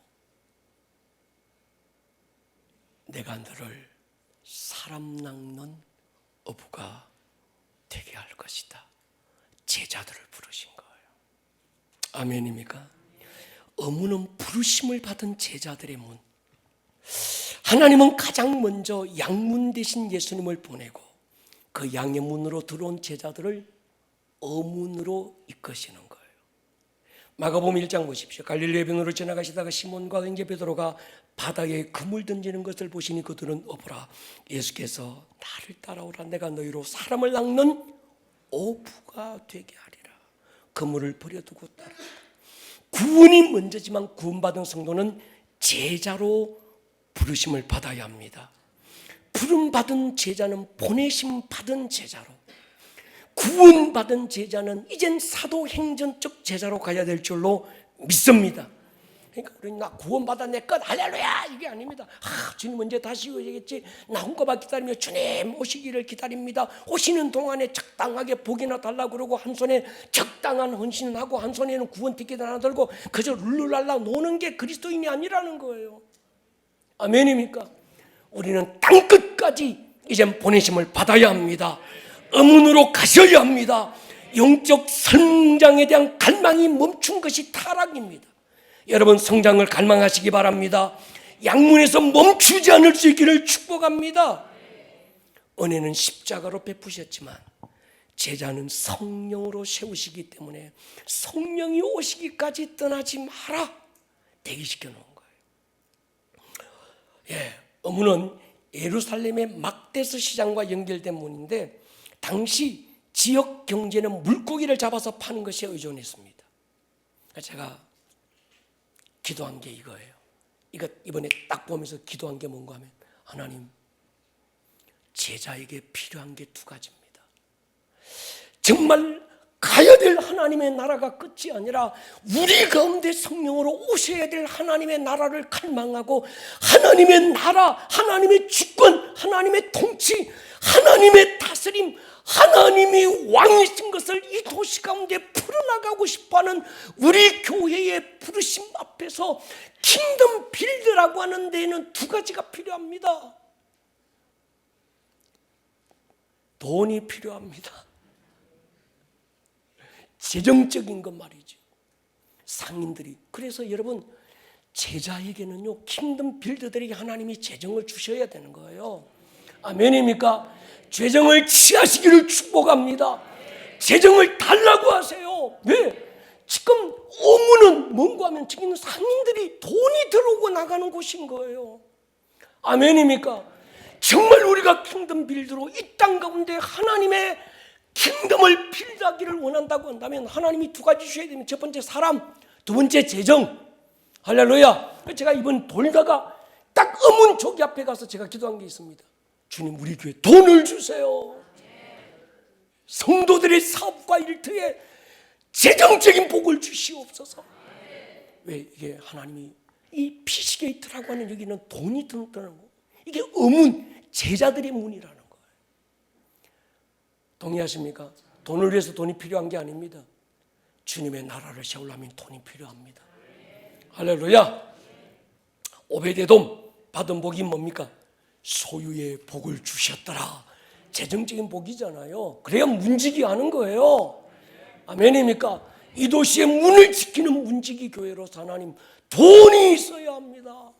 내가 너를 사람 낚는 어부가 되게 할 것이다. 제자들을 부르신 거예요. 아멘입니까? 어문은 부르심을 받은 제자들의 문. 하나님은 가장 먼저 양문 대신 예수님을 보내고 그 양의 문으로 들어온 제자들을 어문으로 이끄시는 거예요. 마가복음 1장 보십시오. 갈릴리 변으로 지나가시다가 시몬과 형제 베드로가 바다에 그물 던지는 것을 보시니 그들은 어부라. 예수께서 나를 따라오라. 내가 너희로 사람을 낚는 어부가 되게 하리라. 그물을 버려두고 따라. 구원이 먼저지만 구원받은 성도는 제자로 부르심을 받아야 합니다. 부름받은 제자는 보내심 받은 제자로, 구원받은 제자는 이젠 사도행전적 제자로 가야 될 줄로 믿습니다. 그러니까 우리 나 구원받아 내 것 할렐루야 이게 아닙니다. 주님 언제 다시 오시겠지, 나 혼자만 기다리며 주님 오시기를 기다립니다. 오시는 동안에 적당하게 복이나 달라고 그러고 한 손에 적당한 헌신을 하고 한 손에는 구원 티켓 하나 들고 그저 룰루랄라 노는 게 그리스도인이 아니라는 거예요. 아멘입니까? 우리는 땅끝까지 이젠 보내심을 받아야 합니다. 의문으로 가셔야 합니다. 영적 성장에 대한 갈망이 멈춘 것이 타락입니다. 여러분 성장을 갈망하시기 바랍니다. 양문에서 멈추지 않을 수 있기를 축복합니다. 은혜는 십자가로 베푸셨지만 제자는 성령으로 세우시기 때문에 성령이 오시기까지 떠나지 마라 대기시켜 놓은 거예요. 어문은 예루살렘의 막대스 시장과 연결된 문인데 당시 지역 경제는 물고기를 잡아서 파는 것에 의존했습니다. 제가 기도한 게 이거예요. 이거 이번에 딱 보면서 기도한 게 뭔가 하면, 하나님 제자에게 필요한 게 두 가지입니다. 정말 가야 될 하나님의 나라가 끝이 아니라 우리 가운데 성령으로 오셔야 될 하나님의 나라를 갈망하고 하나님의 나라, 하나님의 주권, 하나님의 통치, 하나님의 다스림, 하나님이 왕이신 것을 이 도시 가운데 풀어나가고 싶어하는 우리 교회의 부르심 앞에서 킹덤 빌드라고 하는 데에는 두 가지가 필요합니다. 돈이 필요합니다. 재정적인 것 말이죠. 상인들이. 그래서 여러분 제자에게는요 킹덤 빌더들에게 하나님이 재정을 주셔야 되는 거예요. 아멘입니까? 재정을 취하시기를 축복합니다. 재정을 달라고 하세요. 왜? 지금 어문은 뭔가 하면 지금 상인들이 돈이 들어오고 나가는 곳인 거예요. 아멘입니까? 정말 우리가 킹덤 빌드로 이 땅 가운데 하나님의 킹덤을 빌드하기를 원한다고 한다면 하나님이 두 가지 주셔야 됩니다. 첫 번째 사람, 두 번째 재정. 할렐루야. 제가 이번 돌다가 딱 어문 저기 앞에 가서 제가 기도한 게 있습니다. 주님 우리 교회 돈을 주세요. 성도들의 사업과 일터에 재정적인 복을 주시옵소서. 왜? 이게 하나님이 이 피시게이트라고 하는 여기는 돈이 드는 거, 이게 어문, 제자들의 문이라는 거예요. 동의하십니까? 돈을 위해서 돈이 필요한 게 아닙니다. 주님의 나라를 세우려면 돈이 필요합니다. 할렐루야. 오베데돔 받은 복이 뭡니까? 소유의 복을 주셨더라. 재정적인 복이잖아요. 그래야 문지기 하는 거예요. 아멘입니까? 이 도시의 문을 지키는 문지기 교회로서 하나님 돈이 있어야 합니다.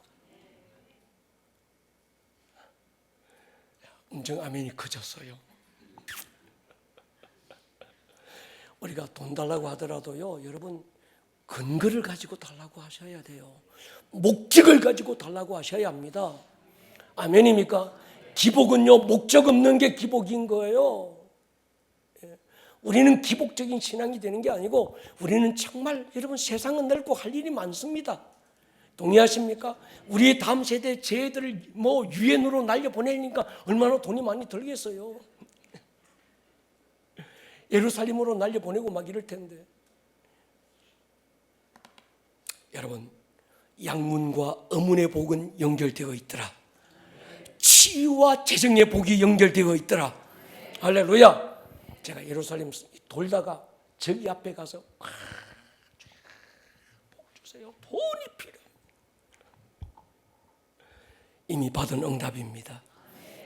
음정 아멘이 커졌어요. 우리가 돈 달라고 하더라도요, 여러분 근거를 가지고 달라고 하셔야 돼요. 목적을 가지고 달라고 하셔야 합니다. 아멘입니까? 기복은요, 목적 없는 게 기복인 거예요. 우리는 기복적인 신앙이 되는 게 아니고 우리는 정말 여러분 세상은 넓고 할 일이 많습니다. 동의하십니까? 우리의 다음 세대 쟤들을 유엔으로 날려보내니까 얼마나 돈이 많이 들겠어요. 예루살렘으로 날려보내고 막 이럴 텐데. 여러분, 양문과 어문의 복은 연결되어 있더라. 치유와 재정의 복이 연결되어 있더라. 할렐루야. 제가 예루살렘 돌다가 저기 앞에 가서 복 주세요. 돈이 필요합니다. 이미 받은 응답입니다.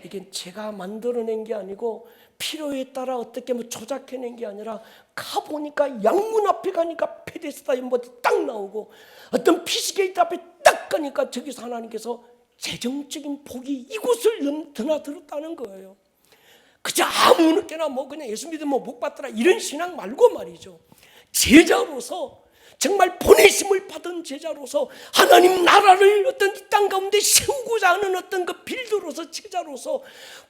이게 제가 만들어낸 게 아니고 필요에 따라 어떻게 조작해낸 게 아니라 가보니까 양문 앞에 가니까 페데스다 연못이 딱 나오고 어떤 피시게이트 앞에 딱 가니까 저기서 하나님께서 재정적인 복이 이곳을 드나들었다는 거예요. 그저 아무렇게나 그냥 예수 믿으면 복 받더라 이런 신앙 말고 말이죠. 제자로서 정말 보내심을 받은 제자로서 하나님 나라를 어떤 이 땅 가운데 세우고자 하는 어떤 그 빌드로서 제자로서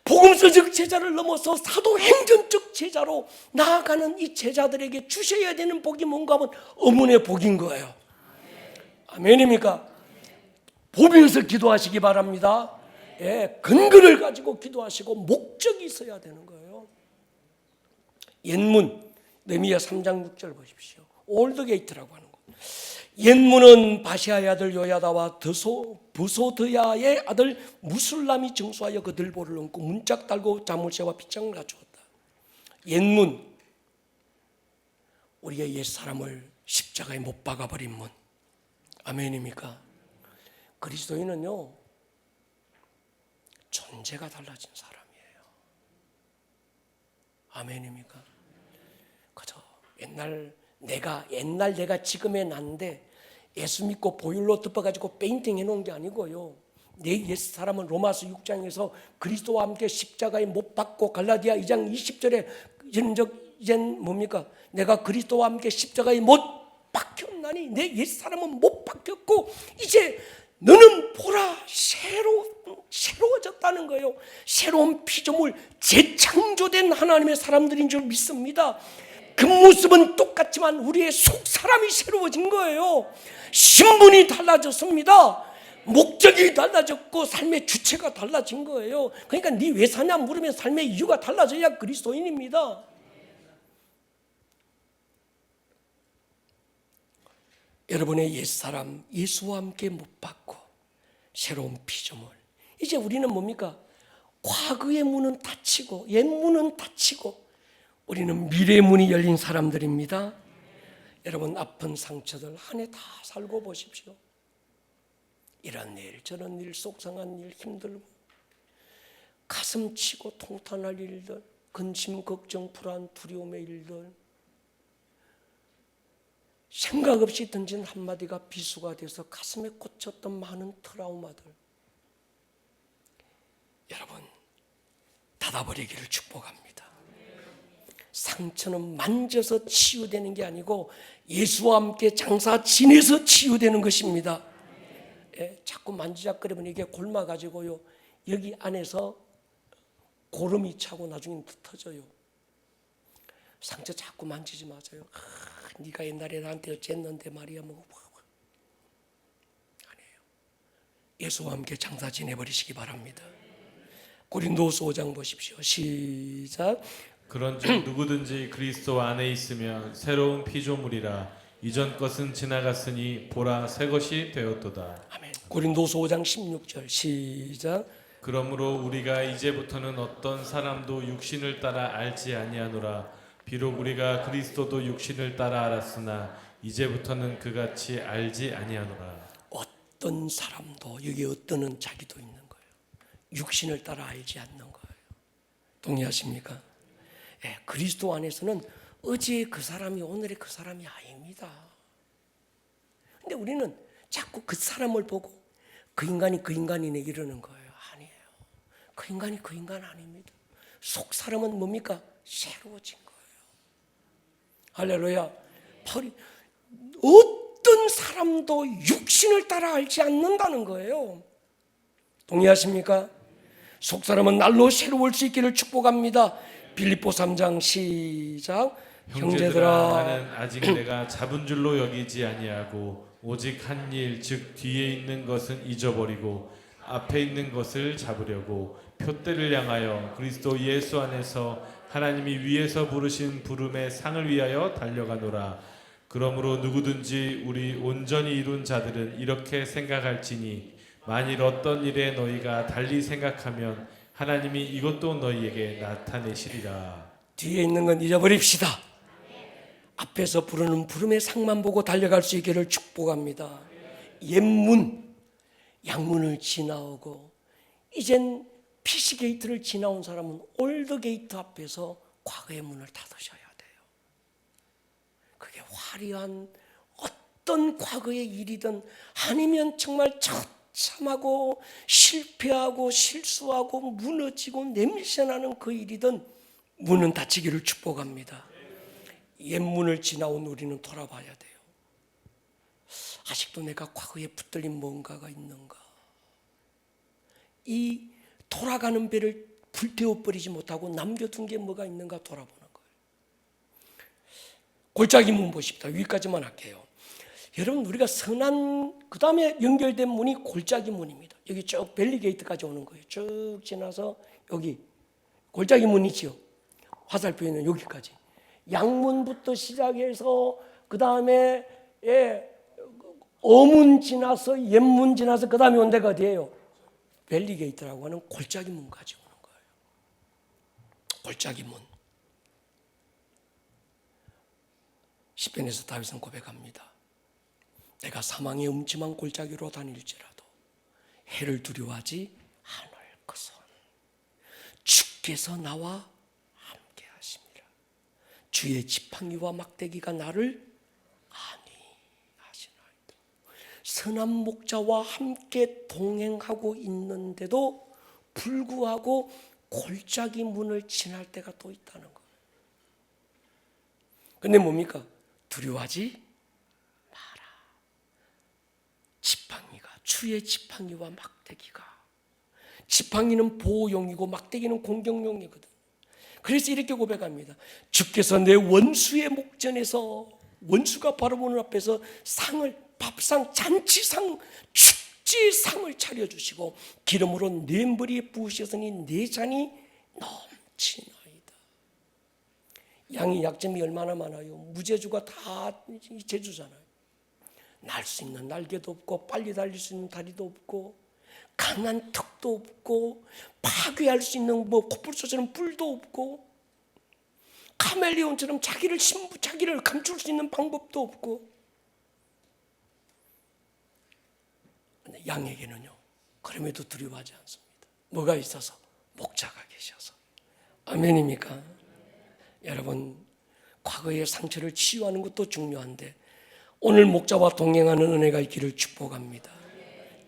복음서적 제자를 넘어서 사도행전적 제자로 나아가는 이 제자들에게 주셔야 되는 복이 뭔가 하면 어문의 복인 거예요. 아멘입니까? 보면서 기도하시기 바랍니다. 예, 근거를 가지고 기도하시고 목적이 있어야 되는 거예요. 옛문 느헤미야 3장 6절 보십시오. 올드게이트라고 하는 거. 옛문은 바시아의 아들 요야다와 부소드야의 아들 무술람이 정수하여 그 들보를 얹고 문짝 달고 자물쇠와 빗장을 갖추었다. 옛문, 우리의 옛사람을 십자가에 못 박아버린 문. 아멘입니까? 그리스도인은요 존재가 달라진 사람이에요. 아멘입니까? 그저 옛날 내가 지금의 난데 예수 믿고 보혈로 덮어가지고 페인팅 해놓은 게 아니고요. 내 옛사람은 로마서 6장에서 그리스도와 함께 십자가에 못 박고 갈라디아 2장 20절에 이젠 뭡니까? 내가 그리스도와 함께 십자가에 못 박혔나니 내 옛사람은 못 박혔고 이제 너는 보라 새로워졌다는 거예요. 새로운 피조물 재창조된 하나님의 사람들인 줄 믿습니다. 그 모습은 똑같지만 우리의 속 사람이 새로워진 거예요. 신분이 달라졌습니다. 목적이 달라졌고 삶의 주체가 달라진 거예요. 그러니까 네 왜 사냐 물으면 삶의 이유가 달라져야 그리스도인입니다. 여러분의 옛사람 예수와 함께 못 받고 새로운 피조물. 이제 우리는 뭡니까? 과거의 문은 닫히고 옛 문은 닫히고 우리는 미래의 문이 열린 사람들입니다. 여러분 아픈 상처들 한 해 다 살고 보십시오. 이런 일 저런 일 속상한 일 힘들고 가슴 치고 통탄할 일들 근심 걱정 불안 두려움의 일들 생각 없이 던진 한마디가 비수가 돼서 가슴에 꽂혔던 많은 트라우마들 여러분 닫아버리기를 축복합니다. 상처는 만져서 치유되는 게 아니고 예수와 함께 장사 지내서 치유되는 것입니다. 예, 자꾸 만지작거리면 이게 골마가지고요 여기 안에서 고름이 차고 나중에 터져요. 상처 자꾸 만지지 마세요. 네가 옛날에 나한테 어쨌는데 말이야 아니에요. 예수와 함께 장사 지내버리시기 바랍니다. 고린도후서 5장 보십시오. 시작. 그런즉 누구든지 그리스도 안에 있으면 새로운 피조물이라 이전 것은 지나갔으니 보라 새 것이 되었도다. 아멘. 고린도후서 5장 16절 시작. 그러므로 우리가 이제부터는 어떤 사람도 육신을 따라 알지 아니하노라. 비록 우리가 그리스도도 육신을 따라 알았으나 이제부터는 그같이 알지 아니하노라. 어떤 사람도 여기 어떤은 자기도 있는 거예요. 육신을 따라 알지 않는 거예요. 동의하십니까? 예, 그리스도 안에서는 어제 그 사람이 오늘의 그 사람이 아닙니다. 근데 우리는 자꾸 그 사람을 보고 그 인간이 그 인간이네 이러는 거예요. 아니에요. 그 인간이 그 인간 아닙니다. 속 사람은 뭡니까? 새로워진 거예요. 할렐루야. 바울이 어떤 사람도 육신을 따라 알지 않는다는 거예요. 동의하십니까? 속사람은 날로 새로울 수 있기를 축복합니다. 빌립보 3장 시작. 형제들아 나는 아직 내가 잡은 줄로 여기지 아니하고 오직 한 일 즉 뒤에 있는 것은 잊어버리고 앞에 있는 것을 잡으려고 표대를 향하여 그리스도 예수 안에서 하나님이 위에서 부르신 부름의 상을 위하여 달려가노라. 그러므로 누구든지 우리 온전히 이룬 자들은 이렇게 생각할지니 만일 어떤 일에 너희가 달리 생각하면 하나님이 이것도 너희에게 나타내시리라. 뒤에 있는 건 잊어버립시다. 앞에서 부르는 부름의 상만 보고 달려갈 수 있기를 축복합니다. 옛문, 양문을 지나오고 이젠 피시 게이트를 지나온 사람은 올드 게이트 앞에서 과거의 문을 닫으셔야 돼요. 그게 화려한 어떤 과거의 일이든 아니면 정말 처참하고 실패하고 실수하고 무너지고 냄새나는 그 일이든 문은 닫히기를 축복합니다. 옛문을 지나온 우리는 돌아봐야 돼요. 아직도 내가 과거에 붙들린 뭔가가 있는가? 이 돌아가는 배를 불태워버리지 못하고 남겨둔 게 뭐가 있는가 돌아보는 거예요. 골짜기 문 보십시다. 위까지만 할게요. 여러분 우리가 선한 그 다음에 연결된 문이 골짜기 문입니다. 여기 쭉 벨리게이트까지 오는 거예요. 쭉 지나서 여기 골짜기 문이지요. 화살표에는 여기까지. 양문부터 시작해서 그 다음에 어문 지나서 옛문 지나서 그 다음에 온 데가 어디예요? 벨리게이트라고 하는 골짜기 문까지 오는 거예요. 골짜기 문. 시편에서 다윗은 고백합니다. 내가 사망의 음침한 골짜기로 다닐지라도 해를 두려워하지 않을 것은 주께서 나와 함께 하심이라. 주의 지팡이와 막대기가 나를 안위하시나이다. 선한 목자와 함께 동행하고 있는데도 불구하고 골짜기 문을 지날 때가 또 있다는 거예요. 근데 뭡니까? 두려워하지 마라. 지팡이가, 주의 지팡이와 막대기가, 지팡이는 보호용이고 막대기는 공격용이거든. 그래서 이렇게 고백합니다. 주께서 내 원수의 목전에서, 원수가 바로 보는 앞에서 상을, 밥상, 잔치상, 축제상을 차려주시고 기름으로 내 머리에 부으셨으니 내 잔이 넘치나이다. 양이 약점이 얼마나 많아요. 무제주가 다 제주잖아요. 날 수 있는 날개도 없고 빨리 달릴 수 있는 다리도 없고 강한 턱도 없고 파괴할 수 있는 코뿔소처럼 뿔도 없고 카멜레온처럼 자기를 감출 수 있는 방법도 없고. 근데 양에게는요 그럼에도 두려워하지 않습니다. 뭐가 있어서? 목자가 계셔서. 아멘입니까? 여러분 과거의 상처를 치유하는 것도 중요한데 오늘 목자와 동행하는 은혜가 있기를 축복합니다.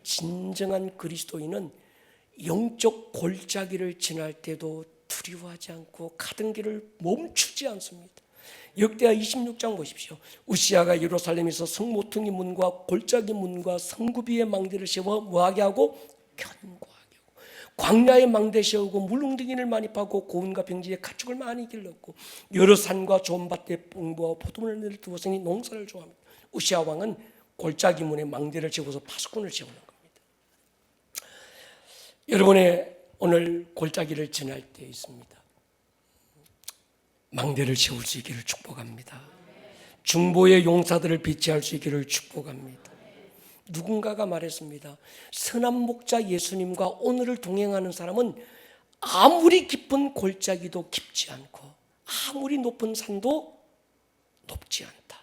진정한 그리스도인은 영적 골짜기를 지날 때도 두려워하지 않고 가던 길을 멈추지 않습니다. 역대하 26장 보십시오. 우시아가 예루살렘에서 성모퉁이 문과 골짜기 문과 성구비의 망대를 세워 뭐하게 하고? 견고하게 하고 광야에 망대 세우고 물웅덩이를 많이 파고 고운과 병지에 가축을 많이 길렀고 여러 산과 좋은 밭에 풍부하고 포도원을 두었으니 농사를 좋아합니다. 우시아 왕은 골짜기 문에 망대를 세워서 파수꾼을 세우는 겁니다. 여러분의 오늘 골짜기를 지날 때 있습니다. 망대를 세울 수 있기를 축복합니다. 중보의 용사들을 비치할 수 있기를 축복합니다. 누군가가 말했습니다. 선한 목자 예수님과 오늘을 동행하는 사람은 아무리 깊은 골짜기도 깊지 않고 아무리 높은 산도 높지 않다.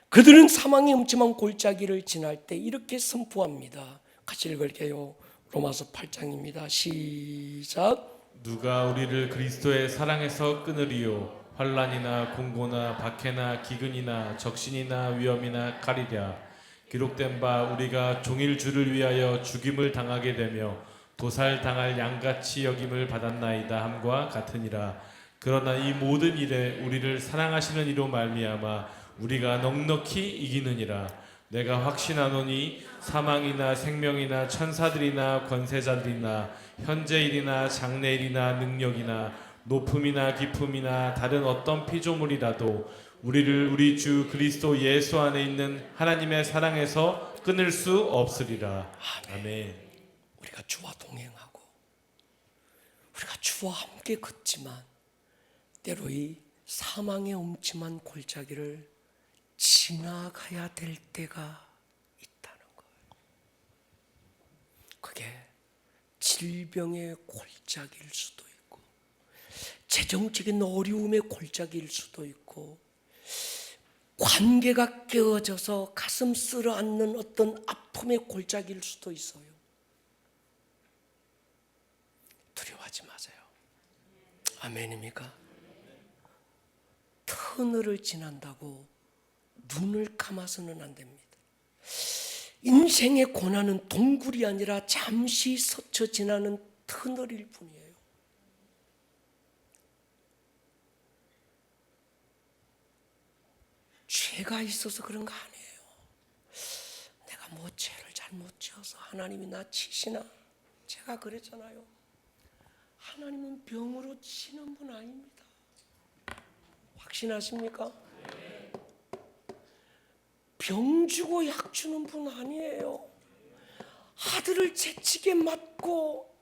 그들은 사망의 음침한 골짜기를 지날 때 이렇게 선포합니다. 같이 읽을게요. 로마서 8장입니다. 시작. 누가 우리를 그리스도의 사랑에서 끊으리요? 환난이나 공고나 박해나 기근이나 적신이나 위험이나 가리랴. 기록된 바 우리가 종일 주를 위하여 죽임을 당하게 되며 도살당할 양같이 여김을 받았나이다 함과 같으니라. 그러나 이 모든 일에 우리를 사랑하시는 이로 말미암아 우리가 넉넉히 이기느니라. 내가 확신하노니 사망이나 생명이나 천사들이나 권세자들이나 현재일이나 장래일이나 능력이나 높음이나 깊음이나 다른 어떤 피조물이라도 우리를 우리 주 그리스도 예수 안에 있는 하나님의 사랑에서 끊을 수 없으리라. 아멘. 우리가 주와 동행하고 우리가 주와 함께 걷지만 때로 이 사망의 음침한 골짜기를 지나가야 될 때가 있다는 거예요. 그게 질병의 골짜기일 수도 있고 재정적인 어려움의 골짜기일 수도 있고 관계가 깨어져서 가슴 쓸어앉는 어떤 아픔의 골짜기일 수도 있어요. 두려워하지 마세요. 아멘입니까? 터널을 지난다고 눈을 감아서는 안 됩니다. 인생의 고난은 동굴이 아니라 잠시 스쳐 지나는 터널일 뿐이에요. 죄가 있어서 그런 거 아니에요. 내가 뭐 죄를 잘못 지어서 하나님이 나 치시나? 제가 그랬잖아요. 하나님은 병으로 치는 분 아닙니다. 확신하십니까? 병 주고 약 주는 분 아니에요. 아들을 재치게 맞고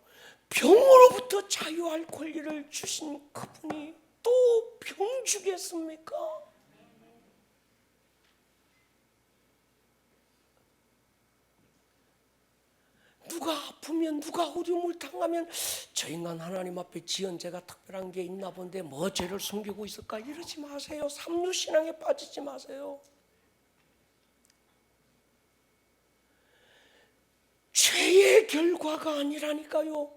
병으로부터 자유할 권리를 주신 그분이 또 병 주겠습니까? 누가 아프면 누가 어려움을 당하면 저 인간 하나님 앞에 지은 죄가 특별한 게 있나 본데 뭐 죄를 숨기고 있을까 이러지 마세요. 삼류신앙에 빠지지 마세요. 죄의 결과가 아니라니까요.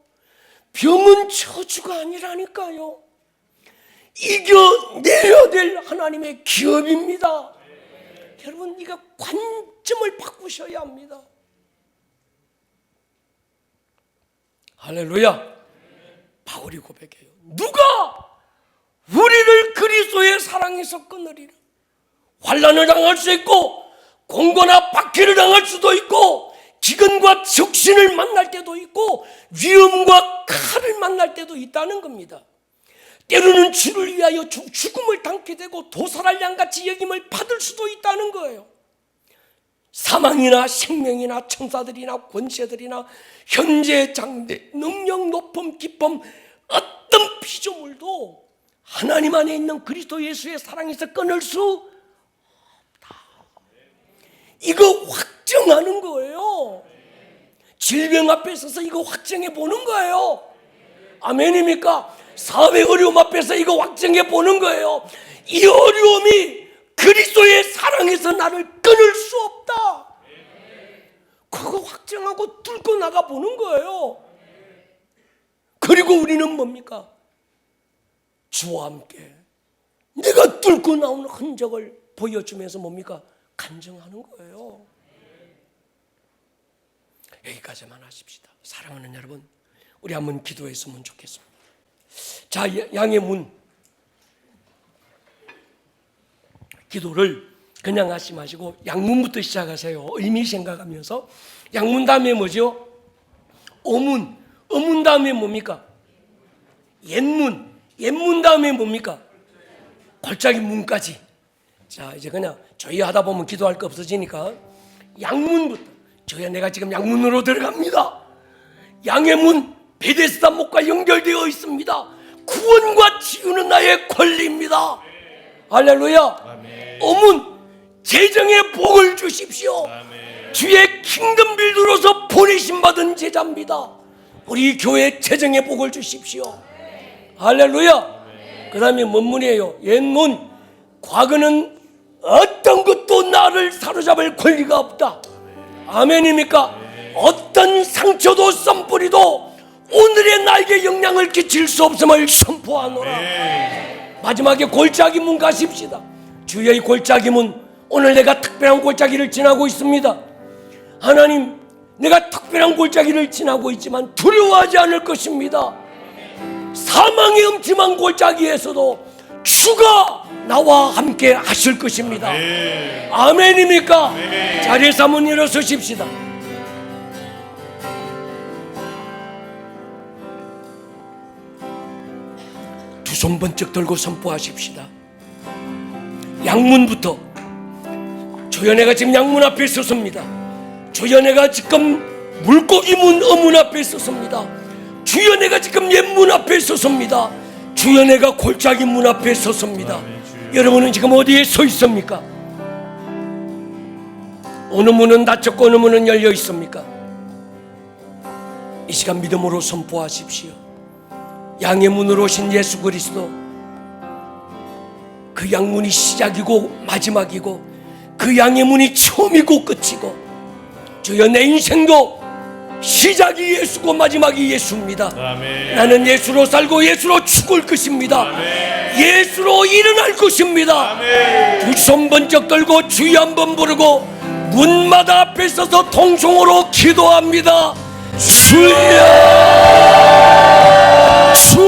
병은 저주가 아니라니까요. 이겨내야 될 하나님의 기업입니다. 여러분 이거 관점을 바꾸셔야 합니다. 할렐루야. 바울이 고백해요. 누가 우리를 그리스도의 사랑에서 끊으리라. 환난을 당할 수 있고 공고나 박해를 당할 수도 있고 기근과 적신을 만날 때도 있고 위험과 칼을 만날 때도 있다는 겁니다. 때로는 주를 위하여 죽음을 당게 되고 도살할 양같이 여김을 받을 수도 있다는 거예요. 사망이나 생명이나 천사들이나 권세들이나 현재 장래 능력 높음 깊음 어떤 피조물도 하나님 안에 있는 그리스도 예수의 사랑에서 끊을 수 없다. 이거 확정하는 거예요. 질병 앞에 서서 이거 확정해 보는 거예요. 아멘입니까? 사회 어려움 앞에서 이거 확정해 보는 거예요. 이 어려움이 그리스도의 사랑에서 나를 끊을 수 없다. 그거 확정하고 뚫고 나가 보는 거예요. 그리고 우리는 뭡니까? 주와 함께 내가 뚫고 나오는 흔적을 보여주면서 뭡니까? 간증하는 거예요. 여기까지만 하십시다. 사랑하는 여러분, 우리 한번 기도했으면 좋겠습니다. 자, 양의 문 기도를 그냥 하지 마시고 양문부터 시작하세요. 의미 생각하면서. 양문 다음에 뭐죠? 어문. 어문 다음에 뭡니까? 옛문. 옛문 다음에 뭡니까? 골짜기 문까지. 자, 이제 그냥 저희 하다 보면 기도할 거 없어지니까 양문부터. 저야 내가 지금 양문으로 들어갑니다. 양의 문 베데스다 목과 연결되어 있습니다. 구원과 치유는 나의 권리입니다. 할렐루야. 아멘. 어문 재정의 복을 주십시오. 아멘. 주의 킹덤 빌드로서 보내심 받은 제자입니다. 우리 교회 재정의 복을 주십시오. 아멘. 할렐루야. 그 다음에 뭔 문이에요? 옛문. 과거는 어떤 것도 나를 사로잡을 권리가 없다. 아멘입니까? 어떤 상처도 썸뿌리도 오늘의 나에게 영향을 끼칠 수 없음을 선포하노라. 마지막에 골짜기 문 가십시다. 주의 골짜기 문. 오늘 내가 특별한 골짜기를 지나고 있습니다. 하나님, 내가 특별한 골짜기를 지나고 있지만 두려워하지 않을 것입니다. 사망의 음침한 골짜기에서도 주가 나와 함께 하실 것입니다. 네. 아멘입니까? 네. 자리에서 한번 일어서십시다. 두 손 번쩍 들고 선포하십시다. 양문부터. 조연애가 지금 양문 앞에 섰습니다. 조연애가 지금 물고기 문 어문 앞에 섰습니다. 주연애가 지금 옛문 앞에 섰습니다. 주연애가 골짜기 문 앞에 섰습니다. 아멘, 주여. 여러분은 지금 어디에 서 있습니까? 어느 문은 닫혔고 어느 문은 열려 있습니까? 이 시간 믿음으로 선포하십시오. 양의 문으로 오신 예수 그리스도, 그 양문이 시작이고 마지막이고 그 양의 문이 처음이고 끝이고, 주여 내 인생도 시작이 예수고 마지막이 예수입니다. 아멘. 나는 예수로 살고 예수로 죽을 것입니다. 아멘. 예수로 일어날 것입니다. 아멘. 두 손 번쩍 들고 주여 한번 부르고 문마다 앞에 서서 통성으로 기도합니다. 주여, 주여.